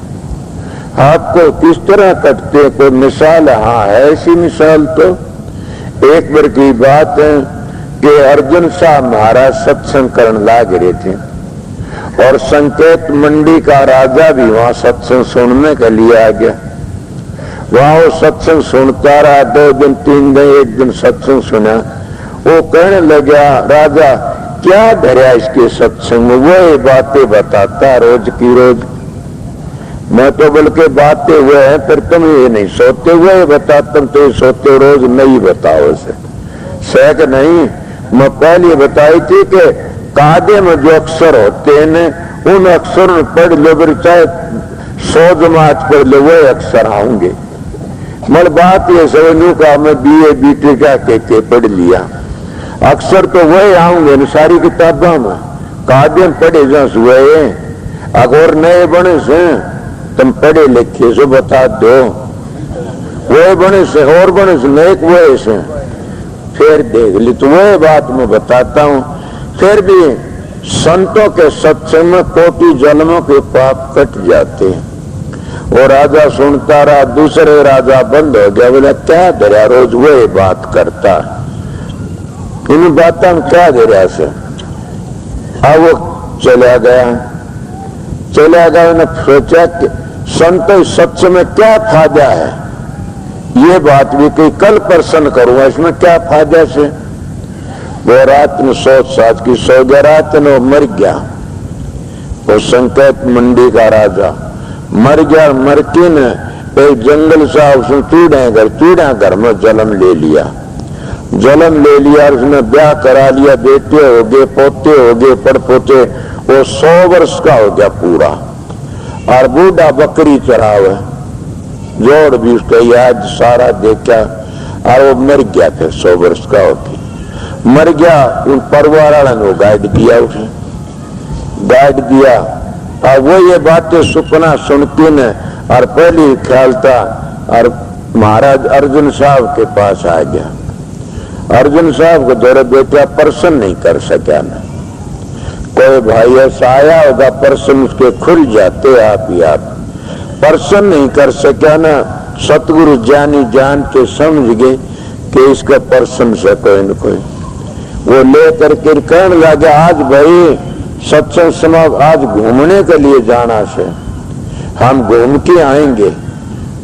आपको किस तरह कटते हैं कोई मिसाल? हाँ है ऐसी मिसाल। तो एक बार की बात है कि अर्जुन साहब महाराज सत्संग करने लाग रहे थे और संकेत मंडी का राजा भी वहां सत्संग सुनने के लिए आ गया। वहां वो सत्संग सुनता रहा, 2 दिन 3 दिन, एक दिन सत्संग सुना। वो कहने लगा, राजा क्या धरा इसके सत्संग में, वो बातें बताता रोज की रोज। मैं तो बल्कि बातें हुए हैं, फिर तुम ये नहीं सोते हुए बताता, तुम तो सोते रोज नहीं बताओ से सहक नहीं। मैं पहले बताई थी कि कायदे में जो अक्षर होते हैं उन अक्षर में पढ़ लो, फिर चाहे 100 जमात पढ़ लो वो अक्षर आऊंगे। मगर बात ये समझू का मैं BA BT का के पढ़ लिया, अक्षर तो वही आऊंगे न सारी किताबों में, कायदे में पढ़े जस हुए। अगर नए बने से तुम पढ़े लिखे से बता दो, वो बने से और बने से नए वो से फिर देख ली। तो वही बात मैं बताता हूं। फिर भी संतों के सत्संग में कोटि जन्मों के पाप कट जाते हैं। वो राजा सुनता रहा, दूसरे राजा बंद हो गया। बोला क्या धरा रोज वही बात करता, इन बातों में क्या धरा से। अब वो चला गया। उन्हें सोचा कि संत सत्संग में क्या फायदा है, ये बात भी कोई कल प्रश्न करूंगा, इसमें क्या फायदा से। वो रात में सोच साच की सो गया, रात में वो मर गया। वो संकेत मंडी का राजा मर गया। मर के न एक जंगल सा उसने चूड़ा घर में जन्म ले लिया। उसने ब्याह करा लिया, बेटे हो गए, पोते हो गए, पड़पोते। वो 100 वर्ष का हो गया पूरा। और बूढ़ा बकरी चरावे, जोड़ भी उसका याद सारा देखा। और वो मर गया। फिर 100 वर्ष का होके मर गया। उन परिवार वाला ने गाइड दिया, उसे गाइड दिया। और वो ये बातें सुपना सुनती न, और पहली ख्याल था। और महाराज अर्जुन साहब के पास आ गया। अर्जुन साहब को जरा बेटा प्रसन्न नहीं कर सका ना। कोई भाई ऐसा आया होगा प्रसन्न उसके खुल जाते आप ही आप, प्रसन्न नहीं कर सका ना। सतगुरु जानी जान के समझ गए कि इसका प्रसन्न से कोई न कोई। वो लेकर के कहने लगा, आज भाई सत्संग समाज आज घूमने के लिए जाना से, हम घूम के आएंगे।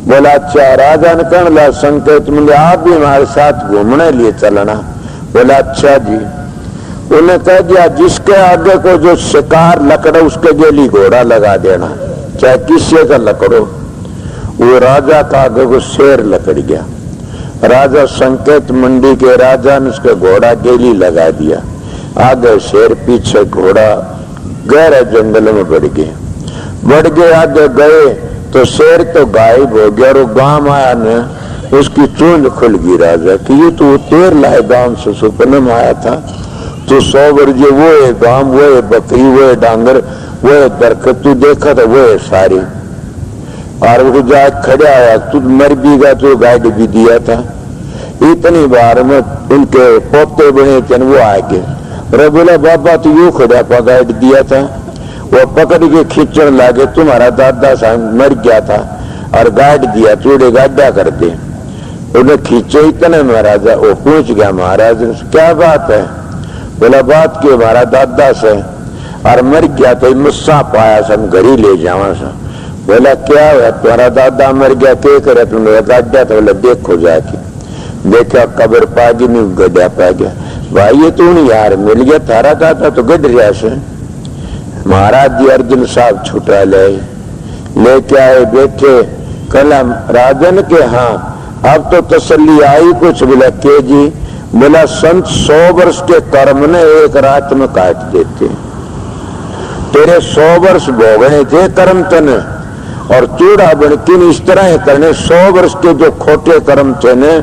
बोला अच्छा। राजा ने कहने लगा संकेत मंडी आप भी हमारे साथ घूमने लिए चलना। बोला अच्छा जी। उन्हें कह दिया जिसके आगे को जो शिकार लकड़ो उसके गेली घोड़ा लगा देना, चाहे किसी का लकड़ो। वो राजा का आगे को शेर लकड़ गया। राजा संकेत मंडी के राजा ने उसका घोड़ा गेली लगा दिया। आगे शेर पीछे घोड़ा गहरे जंगल में बढ़ गए। आगे गए तो शेर तो गायब हो गया। और गांव आया न उसकी चूंद खुल गई राजा की, ये तो तेर लाए गांव से सुपने में आया था। तो 100 वर्जे वो है गांव, वो है बकरी, वो है डांगर, वो है दरखत, तू देखा था वो है सारी। और वो जा खड़ा आया, तू मर भी गया तो गाइड भी दिया था। इतनी बार में उनके पोते बने थे वो आ गए। अरे बोला बाबा तू यू खड़ा पा गाइड दिया था। वो पकड़ के खींचने लगे, तुम्हारा दादा साहब मर गया था और गाइड दिया, चूड़े गाड्डा कर दे। उन्हें खींचे इतने महाराजा वो पूछ गया महाराज क्या बात है। बोला बात की हमारा दादा से और मर गया तो मुस्सा पाया सब घर ही ले जावा सा। बोला क्या है तुम्हारा दादा मर गया, क्या करे तुमने गाड्डा। तो बोला देखो जाके। देखा कब्र पा गई, नहीं गड्ढा पा गया। भाई ये तू नहीं यार मिल गया, थारा दादा तो गड्ढ रहा से। महाराज जी अर्जुन साहब छुटा लेके आए, बैठे। कलम राजन के हाँ अब तो तसल्ली आई कुछ। बोला के जी। बोला संत 100 वर्ष के कर्म ने एक रात में काट देते। तेरे 100 वर्ष भोगने थे कर्म तने और चूड़ा बनकिन इस तरह करने 100 वर्ष के जो खोटे कर्म थे ने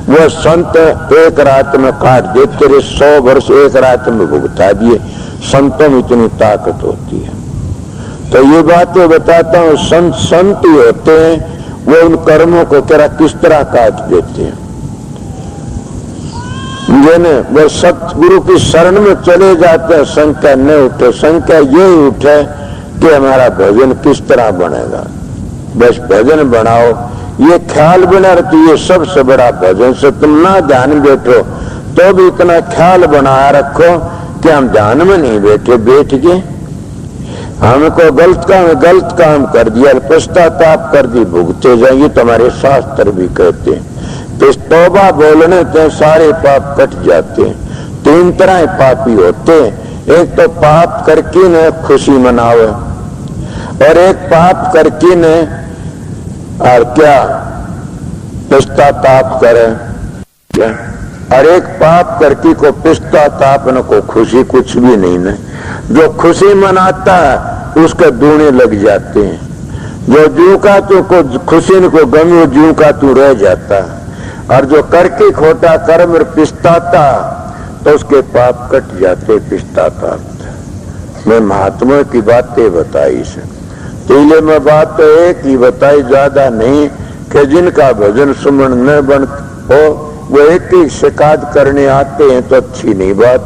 वो संत एक रात में काट दे। तेरे 100 वर्ष एक रात में भुगता दिए। संतों में इतनी ताकत होती है। तो ये बातें बताता हूँ। संत ही होते हैं, वो उन कर्मों को तेरा किस तरह काट देते हैं। वो सतगुरु की शरण में चले जाते हैं, संख्या नहीं उठे। संख्या यही उठे कि हमारा भजन किस तरह बनेगा। बस भजन बनाओ, ये ख्याल बना रहे। ये सबसे बड़ा भजन से तुम ना ध्यान बैठो तो भी इतना ख्याल बनाया रखो कि हम ध्यान में नहीं बैठे, बैठ गए। हमको गलत काम कर दिया, पश्चाताप कर दी, भुगते जाएंगे। तुम्हारे शास्त्र भी कहते हैं इस तौबा बोलने से सारे पाप कट जाते हैं। 3 तरह पापी होते हैं, एक तो पाप करके न खुशी मनावे, और एक पाप करके न और क्या पश्चाताप करे, क्या, और एक पाप करके को पश्चाताप न को खुशी कुछ भी नहीं न। जो खुशी मनाता है उसके दूने लग जाते हैं, जो जू का तो को खुशी न को गमी जू का तू रह जाता है, और जो करके खोटा कर्म पिछताता तो उसके पाप कट जाते पिछताता। मैं महात्मा की बातें बताई से तीले में बात तो एक ही बताई, ज्यादा नहीं, कि जिनका भजन सुमन न बन हो वो एक ही शिकायत करने आते हैं तो अच्छी नहीं बात।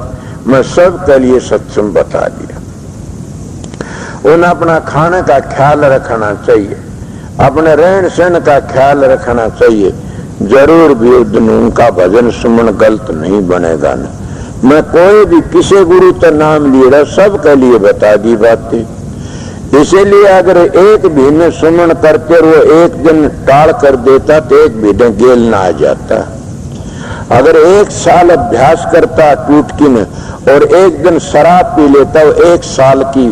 मैं सबके लिए सत्संग बता दिया। उन्हें अपना खाने का ख्याल रखना चाहिए, अपने रहन सहन का ख्याल रखना चाहिए। जरूर भी उनका भजन सुमन गलत नहीं बनेगा न। मैं कोई भी किसी गुरु का नाम लिया सबके लिए बता दी बातें। इसीलिए अगर एक भी में सुमन करते वो एक दिन टाल कर देता तो एक भी दिन गेल ना आ जाता। अगर 1 साल अभ्यास करता टूटकी में और एक दिन शराब पी लेता, वो 1 साल की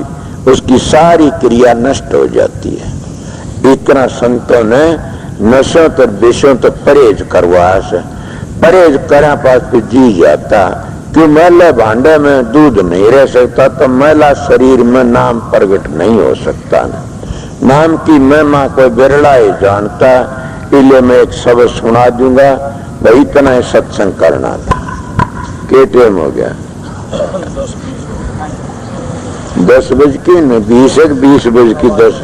उसकी सारी क्रिया नष्ट हो जाती है। इतना संतों ने नशों तो विषयों तो परहेज करवाया से, परहेज करा पास तो जी जाता। क्यों मैले भांडे में दूध नहीं रह सकता तो मैला शरीर में नाम प्रकट नहीं हो सकता न। नाम की महिमा कोई बिरला ही जानता। इसलिए मैं एक शब्द सुना दूंगा, भाई इतना ही सत्संग करना था। के टाइम हो गया 10 बज की न 20 बज की 10।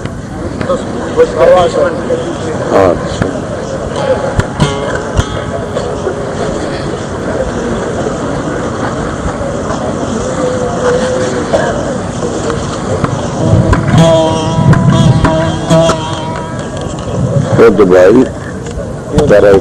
अच्छा तो भाई तारा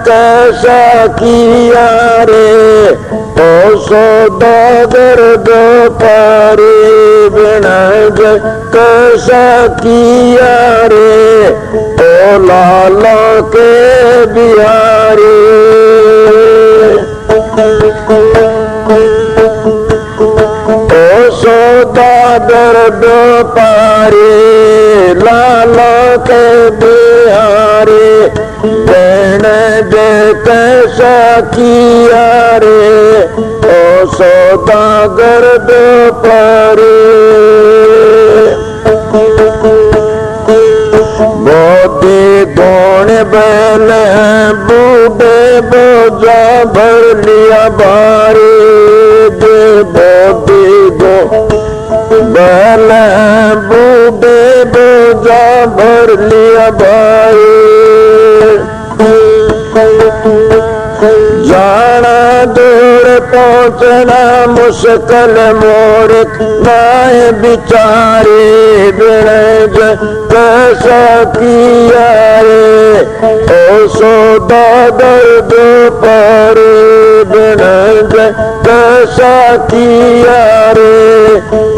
कैसा किया रे ओ सौदागर दो पारे बिना कैसा किया रे ओ लाला के बिहारी ओ सौदागर व्यापारी लाला के बिहारी देन दे कैसा किया रे ओ सौदागर व्यापारी बोधी गोण बैल बूढ़े बोझा भर लिया भारी दे बोधी गो बैल बूढ़े बोझा भर लिया भारी जाना दूर पहुंचना मुश्किल मोर नाय बिचारे बिरज कैसा किया रे ओ सौदागर व्यापारी बिरज कैसा किया रे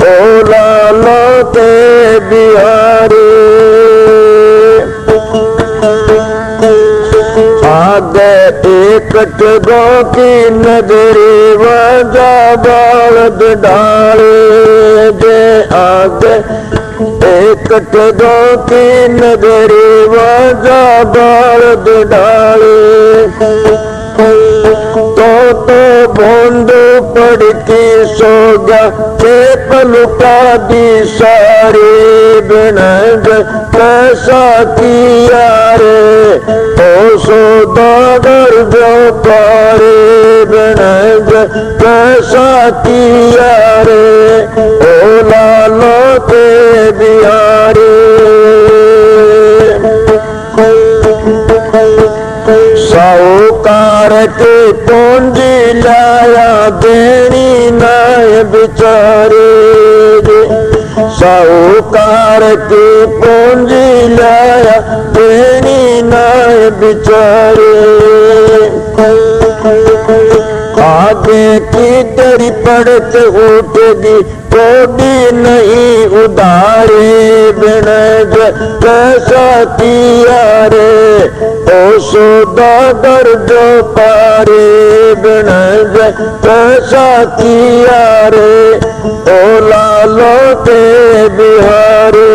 ओ लाला के बिहारी आगे एक टगो की नगरी वजा बालद डाले जे आगे एक टगो की नगरी वजा बालद डाले तो भोंदू पड़ के सो गया के पलुका दी सारे बिनज कैसा किया रे ओ सौदागर व्यापारी बिनज कैसा किया रे ओ लाला के बिहारी साहूकार के पूंजी लाया देनी नाय बिचारे साहूकार की पूंजी लाया देनी नाय बिचारे आगे की तेरी पड़त उठेगी कोडी नहीं उधारे बिनज कैसा किया रे ओ सौदागर व्यापारी बिनज कैसा किया रे ओ लालो के बिहारी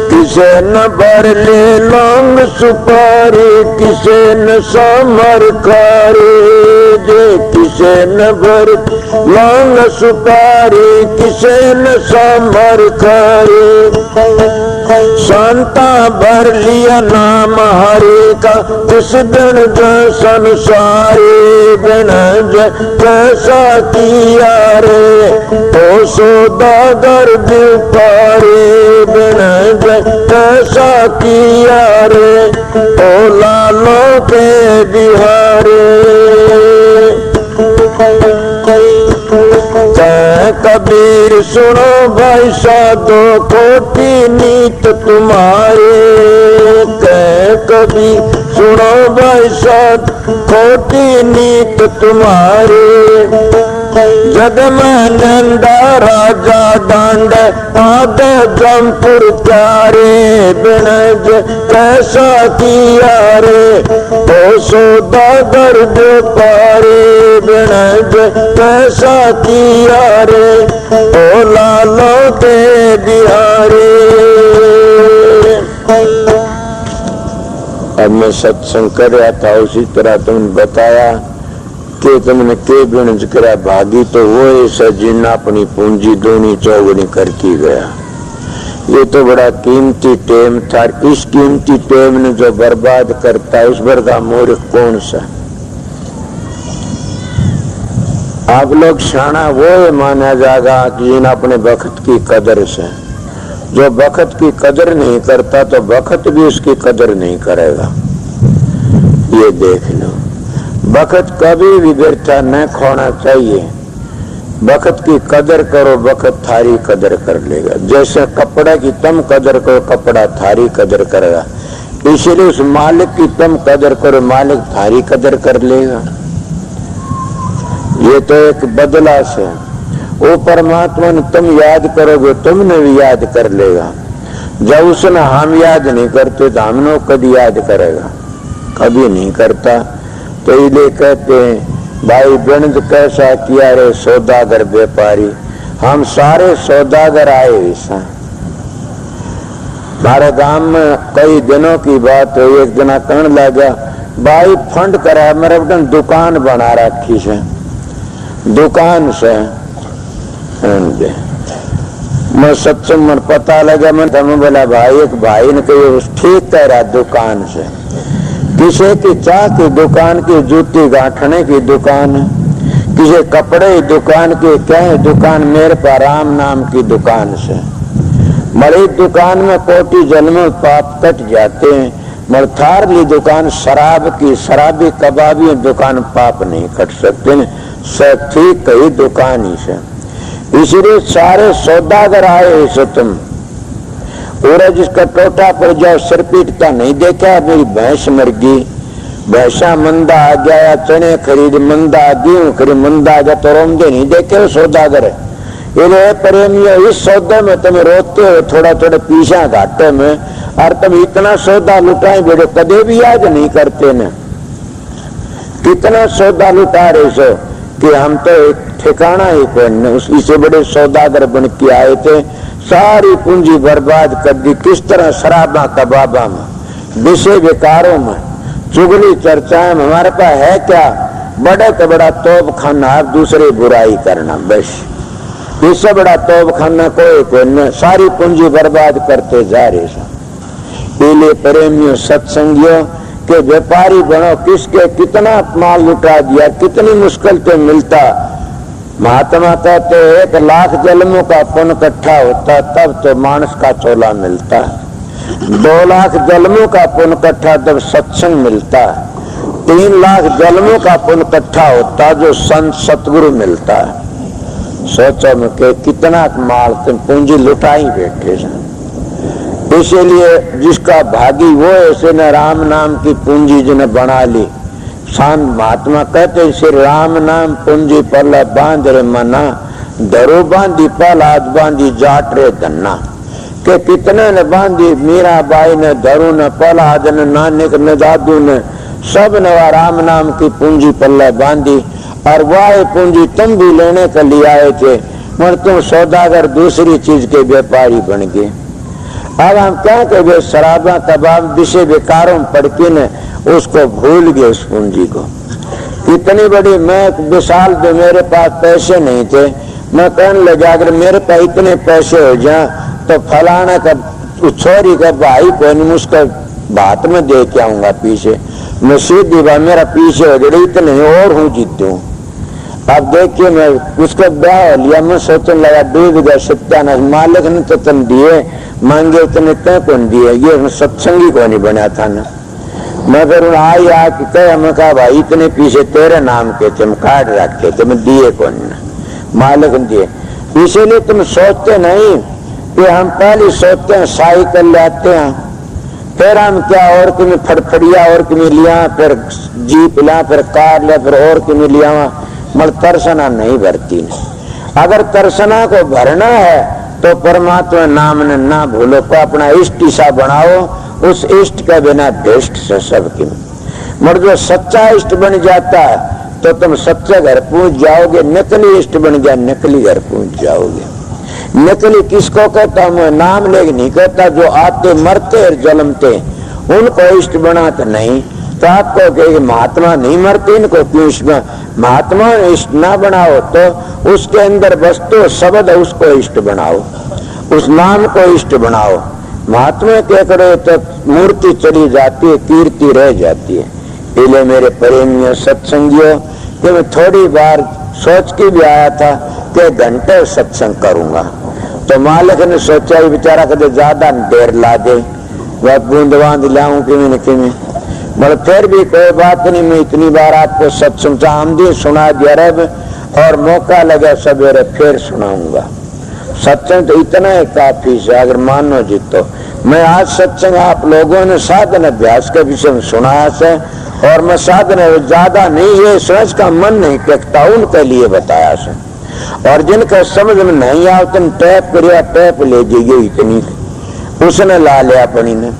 किसे न भर ले लौंग सुपारी किसे न समर खारी जे किसे न भर लौंग सुपारी किसे न समर खारी संता भर लिया नाम हरि का जिस दिन जो संसारी बिनज कैसा किया रे ओ सौदागर व्यापारी बिनज कैसा किया रे ओ लालो के बिहारी कबीर सुनो भाई साधो कोटि नीत तुम्हारे कबीर सुनो भाई साध कोटि नीत तुम्हारे जग में नंदा राजा डांड आदे जमपुर प्यारे बिनज कैसा किया रे ओ सौदागर व्यापारी बिनज कैसा किया रे ओ लालो के बिहारी। अब मैं सत्संग कर रहा था उसी तरह तुमने बताया कि तुमने के बिनज करा भागी तो वो ऐसा जिन्ना अपनी पूंजी दोनी चौगनी करके गया। ये तो बड़ा कीमती टेम था। इस कीमती टेम ने जो बर्बाद करता है उस भर का मूर्ख कौन सा। आप लोग शाना वो माना जाएगा कि जिन अपने वक्त की कदर से, जो वक्त की कदर नहीं करता तो वक्त भी उसकी कदर नहीं करेगा। ये देख लो, वक्त कभी भी व्यर्था न खोना चाहिए। वक्त की कदर करो, वक्त थारी कदर कर लेगा। जैसे कपड़ा की तुम कदर करो, कपड़ा थारी कदर करेगा। इसलिए उस मालिक की तुम कदर करो, मालिक थारी कदर कर लेगा। ये तो एक बदला से। वो परमात्मा ने तुम याद करोगे तुमने भी याद कर लेगा। जब उसने हम याद नहीं करते तो हमने कभी याद करेगा, कभी नहीं करता। तो इसलिए कहते हैं भाई गणित कैसा किया रे सौदागर व्यापारी, हम सारे सौदागर आए ऐसा। हमारे गांव में कई दिनों की बात है, एक जना कहने लगा भाई फंड करा मेरे बटन दुकान बना रखी से, दुकान से मैं सत्संग में पता लगा। मैं तुम्हें बोला भाई एक भाई ने कही ठीक कह रहा दुकान से, किसी की चाय की दुकान की, जूती गांठने की दुकान, किसी कपड़े की दुकान की, क्या दुकान मेरे पर राम नाम की दुकान से। मरी दुकान में कोटि जन्म पाप कट जाते हैं, मगर थार ली दुकान शराब की, शराबी कबाबी दुकान पाप नहीं कट सकते, सब ठीक कही दुकान ही से। इसलिए सारे सौदागर आए ऐसे तुम और जिसका टोटा पड़ जाओ सिर पीटता नहीं देखा, मेरी भैंस मर गई, भैंसा मंदा आ गया, चने खरीद मंदा, गेहूं खरीद मंदा आ गया, तो रोमदे नहीं देखे सौदागर। ये प्रेमियों इस सौदे में तुम रोते हो थोड़ा थोड़ा पीछा घाटे में, और तुम इतना सौदा लुटाए बेटो कदे भी याद नहीं करते न। कितना सौदा लुटा रहे सो कि हम तो ठिकाना ही कोई, उससे बड़े सौदागर बन के आए थे, सारी पूंजी बर्बाद कर दी। किस तरह शराबा कबाबा में, विषय विकारों में, चुगली चर्चाएं में। हमारे पास है क्या, बड़े तो बड़ा तोप खाना, दूसरे बुराई करना, बस इससे बड़ा तोप खाना कोई न, सारी पूंजी बर्बाद करते जा रहे हैं। इसलिए प्रेमियों सत्संगियों के व्यापारी बनो, किसके कितना माल लुटा दिया, कितनी मुश्किल तो मिलता। महात्मा कहते 1 लाख जन्मों का पुण्य इकट्ठा होता तब तो मानस का चोला मिलता, 2 लाख जन्मों का पुण्य इकट्ठा तब सत्संग मिलता, 3 लाख जन्मों का पुण्य इकट्ठा होता जो संत सतगुरु मिलता है। सोचो में कि कितना माल तुम पूंजी लुटाई बैठे। इसीलिए जिसका भागी वो ऐसे न राम नाम की पूंजी जिन्हें बना ली। शांत महात्मा कहते श्री राम नाम पूंजी पल बांध रे मना, धरो बांधी पल आज बांधी जाट रे धन्ना। के कितने ने बांधी, मीरा बाई ने, धरू ने, पल आज ने, नानक ने, दादू ने, सब ने राम नाम की पूंजी पल्ले बांधी। और वह पूंजी तुम भी लेने के लिए आए थे, मगर तुम सौदागर दूसरी चीज के व्यापारी बन गए। अब हम क्या कहें, शराबा कबाब विषय विकारों पड़ के न उसको भूल गए, उस पूंजी को। इतनी बड़ी मैं विशाल जो मेरे पास पैसे नहीं थे, मैं कहने लगा अगर मेरे पास इतने पैसे हो जाए तो फलाना का छोरी का भाई को नहीं उसका बात में दे के आऊंगा पीछे, मैं सीधी बात मेरा पीछे हो गए इतने और हूँ जीतू। अब देखिए मैं उसका ब्याह लिया, मैं सोचने लगा डूब गया सत्यानाश, मालिक ने तो तुम दिए मांगे उतने तय कौन दिए, ये सत्संगी को नहीं बना था ना। मैं फिर आई आके कहा, मैं कहा भाई इतने पीछे तेरे नाम के तुम कार्ड रखे थे, मैं दिए कौन ना, मालिक ने दिए। इसीलिए तुम सोचते नहीं कि हम पहले सोचते हैं साइकिल लाते हैं, फिर हम क्या और तुम्हें फड़फड़िया और तुम्हें लिया, फिर जीप ला, फिर कार ले, फिर और तुम्हें लिया, मगर तरसना नहीं भरती। अगर तरसना को भरना है तो परमात्मा नाम ने ना भूलो, को अपना इष्ट ईसा बनाओ, उस इष्ट के बिना भेष्ट से सबकी। मगर जो सच्चा इष्ट बन जाता है तो तुम सच्चे घर पहुंच जाओगे, नकली इष्ट बन गया नकली घर पहुंच जाओगे। नकली किसको कहता हूं, नाम लेके नहीं कहता, जो आते मरते और जन्मते उनको इष्ट बनाते नहीं। तो आपको कहे महात्मा नहीं मरते, इनको क्यों इष्ट, महात्मा इष्ट ना बनाओ तो उसके अंदर वस्तु शब्द है उसको इष्ट बनाओ, उस नाम को इष्ट बनाओ। महात्मा क्या करे तो मूर्ति चली जाती है, कीर्ति रह जाती है। इसलिए मेरे प्रेमियों सत्संगियों कि मैं थोड़ी बार सोच के भी आया था कि घंटे सत्संग करूंगा, तो मालिक ने सोचा बेचारा कदे ज्यादा देर ला दे, वह बूंद बांध लाऊं कि मगर फिर भी कोई बात नहीं, मैं इतनी बार आपको सत्संग आमदी सुना दिया रब, और मौका लगा सवेरे फिर सुनाऊंगा। सत्संग तो इतना ही काफी है, अगर मानो जी तो। मैं आज सत्संग आप लोगों ने साधन अभ्यास के विषय में सुनाया से, और मैं साधन ज्यादा नहीं है सोच का मन नहीं टेकता उनके लिए बताया से। और जिनका समझ में नहीं आओ तुम टैप करिया टैप ले जाइए इतनी उसने ला लिया अपनी ने,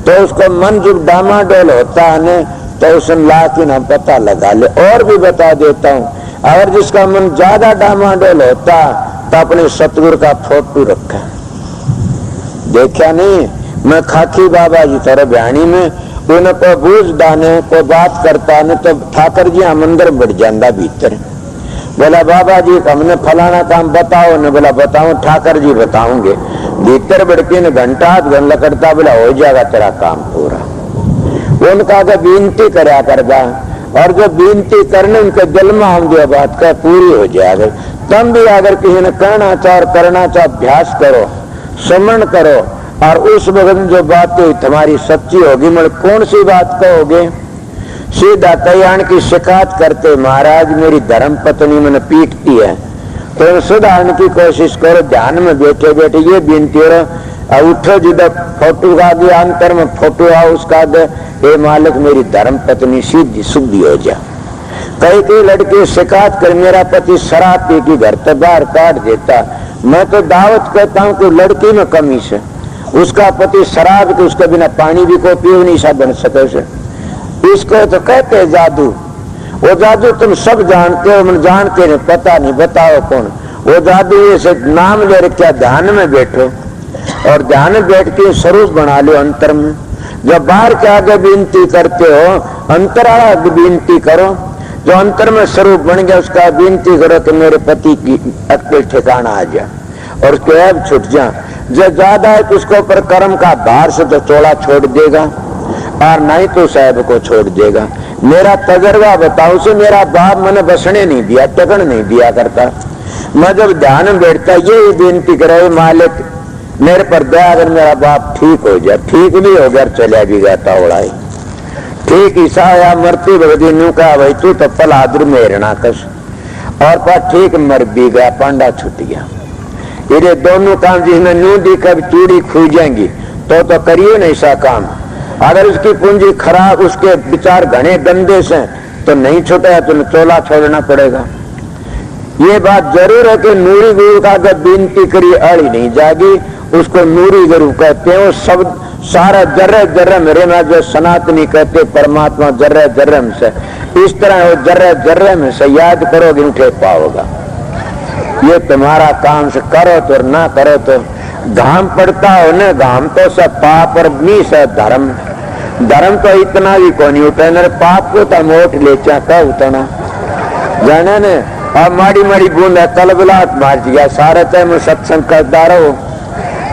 तो उसको मन जो डामाडोल होता है न तो उसने ला के ना पता लगा ले। और भी बता देता हूँ, अगर जिसका मन ज्यादा डामाडोल होता तो अपने सतगुरु का फोटो रखा, देखा नहीं मैं खाकी बाबा जी तरह बयानी में उनको बूझ डाने को बात करता न तो ठाकर जी मंदिर बढ़ जाता भीतर। बोला बाबा जी हमने फलाना काम बताओ न, बोला बताओ ठाकर जी बताओगे। भीतर बढ़ के न घंटा घन करता, बोला हो जाएगा तेरा काम पूरा। उनका तो विनती कराया करता, और जो विनती करने उनके दिल में हम जो बात का पूरी हो जाएगा। तब भी अगर किसी ने कहना चाह और करना चाह अभ्यास करो, स्मरण करो, और उस वक्त जो बात तुम्हारी सच्ची होगी, मतलब कौन सी बात कहोगे? सीधा कल्याण की शिकायत करते, महाराज मेरी धर्म पत्नी मैंने पीटती है, तो सुधारने की कोशिश करो। ध्यान में बैठे बैठे ये विनती हो, उठो जिधर फोटो का दिया अंतर में फोटो आओ उसका दे, हे मालिक मेरी धर्म पत्नी सीधी शुद्धि हो जा। कई लड़के शिकायत कर मेरा पति शराब पी के घर से बाहर काट देता। मैं तो दावत कहता हूँ कि लड़की में कमी से उसका पति शराब के उसके बिना पानी भी को पी नहीं सा बन सके से। इसको तो कहते हैं जादू। वो जादू तुम सब जानते हो, मैं जानते नहीं, पता नहीं, बताओ कौन वो जादू? ये नाम ले रखा, ध्यान में बैठो और ध्यान में बैठ के स्वरूप बना लो अंतर में। जब बाहर के आगे विनती करते हो, अंतर आगे विनती करो। जो अंतर में स्वरूप बन गया उसका विनती करो कि मेरे पति की अक्ल ठिकाना आ जाए और उसके ऐब छुट जा। जो ज्यादा है तो उसके ऊपर कर्म का भार से तो चोला छोड़ देगा, और नहीं तो साहब को छोड़ देगा। मेरा तजर्बा बताऊं से मेरा बाप मैंने बसने नहीं दिया, टकन नहीं दिया करता। मैं जब ध्यान में बैठता ये विनती करे, मालिक मेरे पर दया अगर मेरा बाप ठीक हो जाए, ठीक भी हो गया चला भी गया तवड़ाई ठीक ईसा या मरती भगदी नू का भाई तू तो पल आदर में हिरणा कस, और पर ठीक मर भी गया, पांडा छुट गया। ये दोनों काम जिसमें नू दी कभी चूड़ी खुई जाएंगी तो करिए नहीं सा काम। अगर उसकी पूंजी खराब, उसके विचार घने गंदे से तो नहीं छूटा तो चोला छोड़ना पड़ेगा। ये बात जरूर है कि नूरी गुरु का अगर विनती करी अड़ी नहीं जागी, उसको नूरी गुरु कहते हैं। वो शब्द सारा जर्रे जर्रे मेरे में जो सनातनी कहते परमात्मा जर्रे जर्रे में से, इस तरह वो जर्रे जर्रे में से याद करोगे उठे पाओगा। ये तुम्हारा काम से करो तो ना करो तो घाम पड़ता हो न, घाम तो सब पाप और मी से धर्म। धर्म तो इतना भी को नहीं उठा, पाप को तो मोट ले क्या उतना जाने ने। अब माड़ी माड़ी बूंद है तलबलाट मार दिया सारा, चाहे मैं सत्संग करता रहो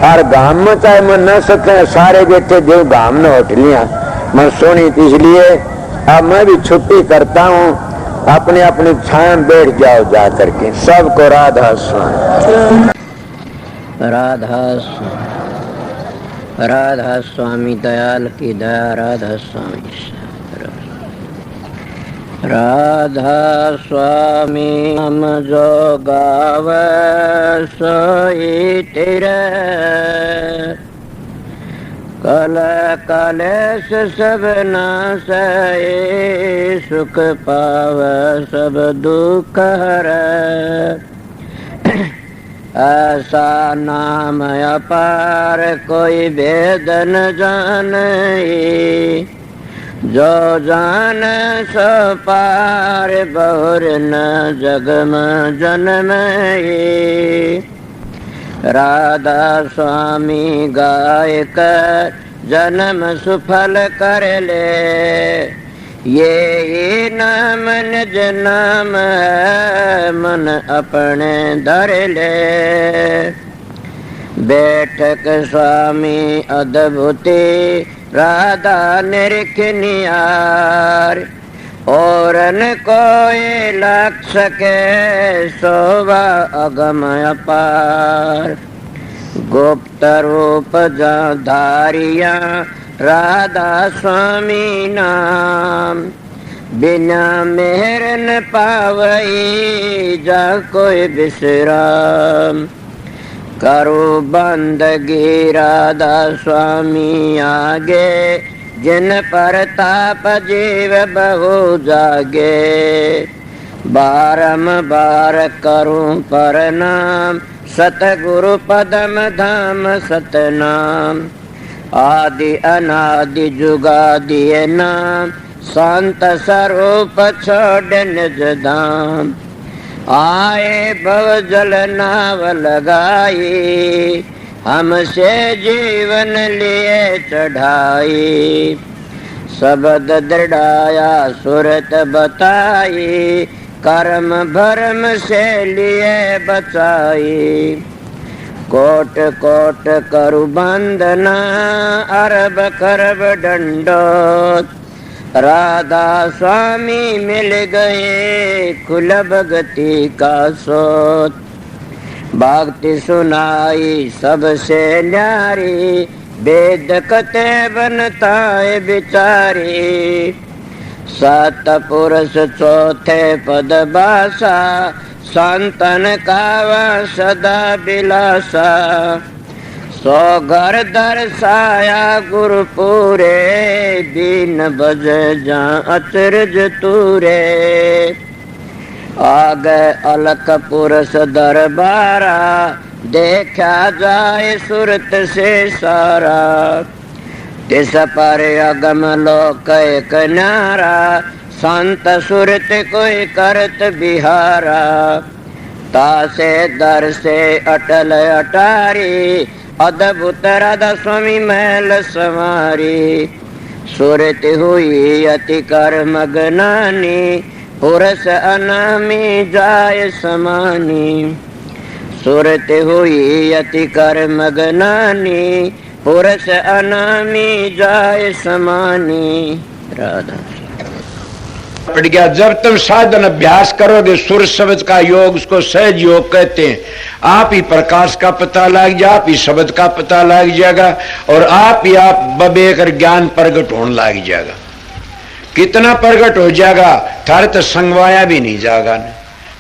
और गांव में चाहे मैं न सत्संग, सारे बैठे जो गांव ने उठ लिया मैं सोनी, इसलिए अब मैं भी छुट्टी करता हूँ, अपने अपने छाया बैठ जाओ जा करके। सबको राधा स्वामी, राधा राधा स्वामी दयाल की दया, राधा स्वामी राधा स्वामी। हम जो गावे सोई तेरे, कल कलेश सब नासै, सुख पावे सब दुख हरै। ऐसा नाम अपार कोई भेद न जाने, जो जान सो पार बहुर न जग में जन्म। राधा स्वामी गाय कर जन्म सुफल कर ले, ये नाम निज नाम है मन अपने धर ले। बैठक स्वामी अद्भुति राधा निरखनियार, और न कोई लख सके शोभा अगम अपार। गुप्त रूप धारिया राधा स्वामी नाम, बिना मेहर न पावई जा कोई विश्राम। करो बंदगी राधा स्वामी आगे, जिन पर ताप जीव बहु जागे। बारंबार करूं प्रणाम, सतगुरु पदम धाम सतनाम। आदि अनादि जुगादि नाम, शांत स्वरूप छोड़ निज धाम। आए भव जल नाव लगाई, हमसे जीवन लिए चढ़ाई। शब्द दृढ़ाया सुरत बताई, कर्म भरम से लिए बचाई। कोट कोट करु बंदना, अरब करब दंडोत। राधा स्वामी मिल गए, खुल भगति का सोत। भक्ति सुनाई सबसे न्यारी, वेद कते बनता है बिचारी। सात पुरुष चौथे पद भाषा, संतन कावा सदा बिलासा। सो घर दर्शाया गुरु पूरे, दीन बज जा अचरज तूरे। आगे अलख पुरुष दरबारा, देखा जाए सुरत से सारा। तिस पर अगम लोक एक न्यारा, संत सुरत कोई करत बिहारा। तासे दर से अटल अटारी, अद्भुत राधा स्वामी महल संवारी। सुरत हुई अति कर मगनानी, पुरुष अनामी जाय समानी। सुरत हुई अति कर मगनानी, पुरुष अनामी जाय समानी। राधा पड़ गया। जब तुम साधन अभ्यास करोगे, सुर शब्द का योग, उसको सहज योग कहते हैं। आप ही प्रकाश का पता लग जाए, आप ही शब्द का पता लग जाएगा, और आप ही आप बबेकर ज्ञान प्रगट होने लग जाएगा। कितना प्रगट हो जाएगा, थारे तो संगवाया भी नहीं जाएगा।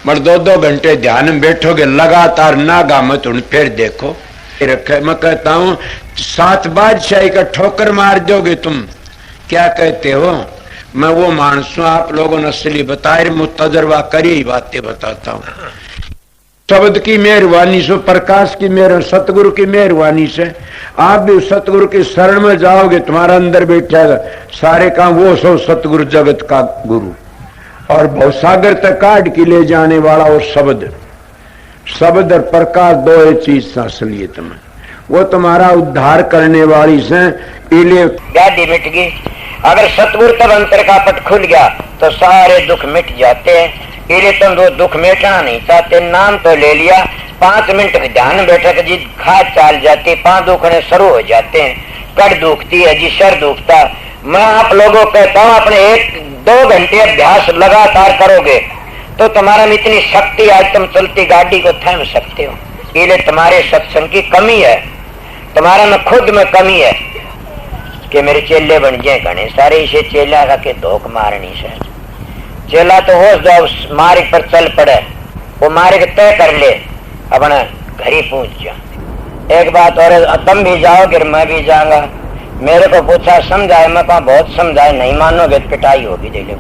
मगर 2-2 घंटे ध्यान में बैठोगे लगातार, नागा मत उन फिर देखो रखे। मैं कहता हूं 7 बादशाही का ठोकर मार दोगे तुम। क्या कहते हो? मैं वो मानस हूं, आप लोगों ने असली बताए, मुझ तजर्बा करी ही बातें बताता हूं। शब्द की मेहरबानी से, प्रकाश की मेहर, सतगुरु की मेहरबानी से आप भी सतगुरु की शरण में जाओगे, तुम्हारा अंदर बैठेगा सारे काम वो सो सतगुरु जगत का गुरु, और भवसागर तक काट के ले जाने वाला वो शब्द। शब्द और प्रकाश दो ही चीज असलियत में, वो तुम्हारा उद्धार करने वाली से। इलिए व्याधि मिट गई। अगर सतगुरु तब अंतर का पट खुल गया तो सारे दुख मिट जाते हैं। इसलिए तुम वो दुख मिटाना नहीं चाहते, नाम तो ले लिया, 5 मिनट ध्यान बैठक जी खाद चाल जाती, 5 दुखने शुरू हो जाते हैं। कड़ दुखती है जी, सर दुखता। मैं आप लोगों को कहता हूँ, अपने 1-2 घंटे अभ्यास लगातार करोगे तो तुम्हारा में इतनी शक्ति, आज तुम चलती गाड़ी को थाम सकते हो। इसलिए तुम्हारे सत्संग की कमी है, तुम्हारा में खुद में कमी है कि मेरे चेले बन जाए घने सारे। इसे चेला का के धोख मारनी से चेला तो हो जाओ, मार्ग पर चल पड़े, वो मार्ग तय कर ले, अपना घर ही पहुंच जा। एक बात और, तुम भी जाओगे मैं भी जाऊंगा। मेरे को पूछा समझाए, मैं कहा बहुत समझाए, नहीं मानोगे तो पिटाई होगी दे लो।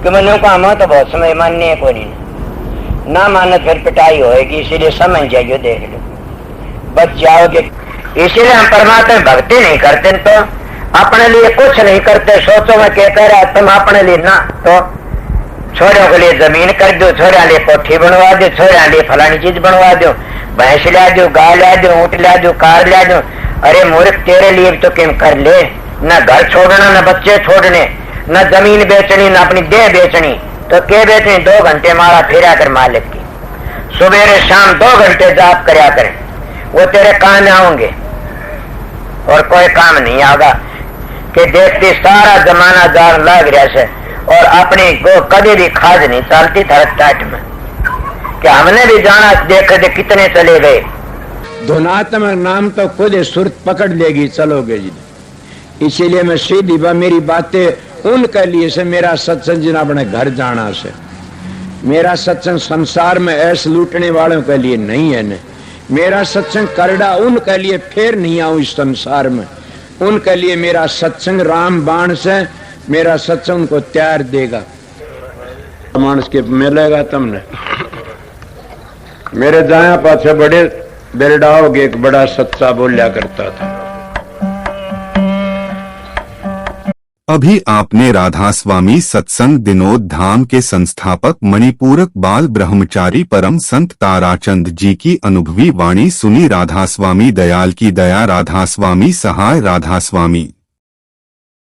कि मैंने कहा मैं तो बहुत समय माननी है, कोई नहीं ना मानो फिर पिटाई होगी, इसीलिए समझ जाइए, देख लो बच जाओगे। इसीलिए हम परमात्मा भक्ति नहीं करते तो अपने लिए कुछ नहीं करते। सोचो मैं क्या कह रहा है, तुम अपने लिए ना तो छोरों के लिए जमीन कर दो, छोरा लिए कोठी बनवा दो, छोरा लिए फलानी चीज बनवा दो, भैंस ला दो, गाय ला दो, ऊँट ला दो, कार ला दो। अरे मूर्ख, तेरे लिए तो क्यों कर ले, न घर छोड़ना, न बच्चे छोड़ने, न जमीन बेचनी, न अपनी देह बेचनी, तो क्या बेचनी? 2 घंटे मारा फेरा कर मालिक की, सुबह शाम 2 घंटे जाप करया करें, वो तेरे काम आओगे और कोई काम नहीं आगा। कि देखती सारा जमाना जार लग रहा से, और अपनी को कभी भी खाद नहीं चलती थरक टाट में, कि हमने भी जाना, देखे कितने चले गए। धुनात्म नाम तो खुद सुरत पकड़ लेगी, चलोगे जी। इसीलिए मैं सीधी मेरी बातें उनके लिए से, मेरा सत्संग जिन अपने घर जाना से, मेरा सत्संग संसार में ऐसे लूटने वालों के लिए नहीं है न। मेरा सत्संग करड़ा उनके लिए फिर नहीं आऊं इस संसार में, उनके लिए मेरा सत्संग राम बाण से, मेरा सत्संग उनको तैयार देगा। मानस के मिलेगा तुमने। मेरे दाया पाछे बड़े बेरडाओगे एक बड़ा सच्चा बोलिया करता था। अभी आपने राधा स्वामी सत्संग दिनोद धाम के संस्थापक मणिपूरक बाल ब्रह्मचारी परम संत ताराचंद जी की अनुभवी वाणी सुनी। राधा स्वामी दयाल की दया, राधा स्वामी सहाय, राधा स्वामी।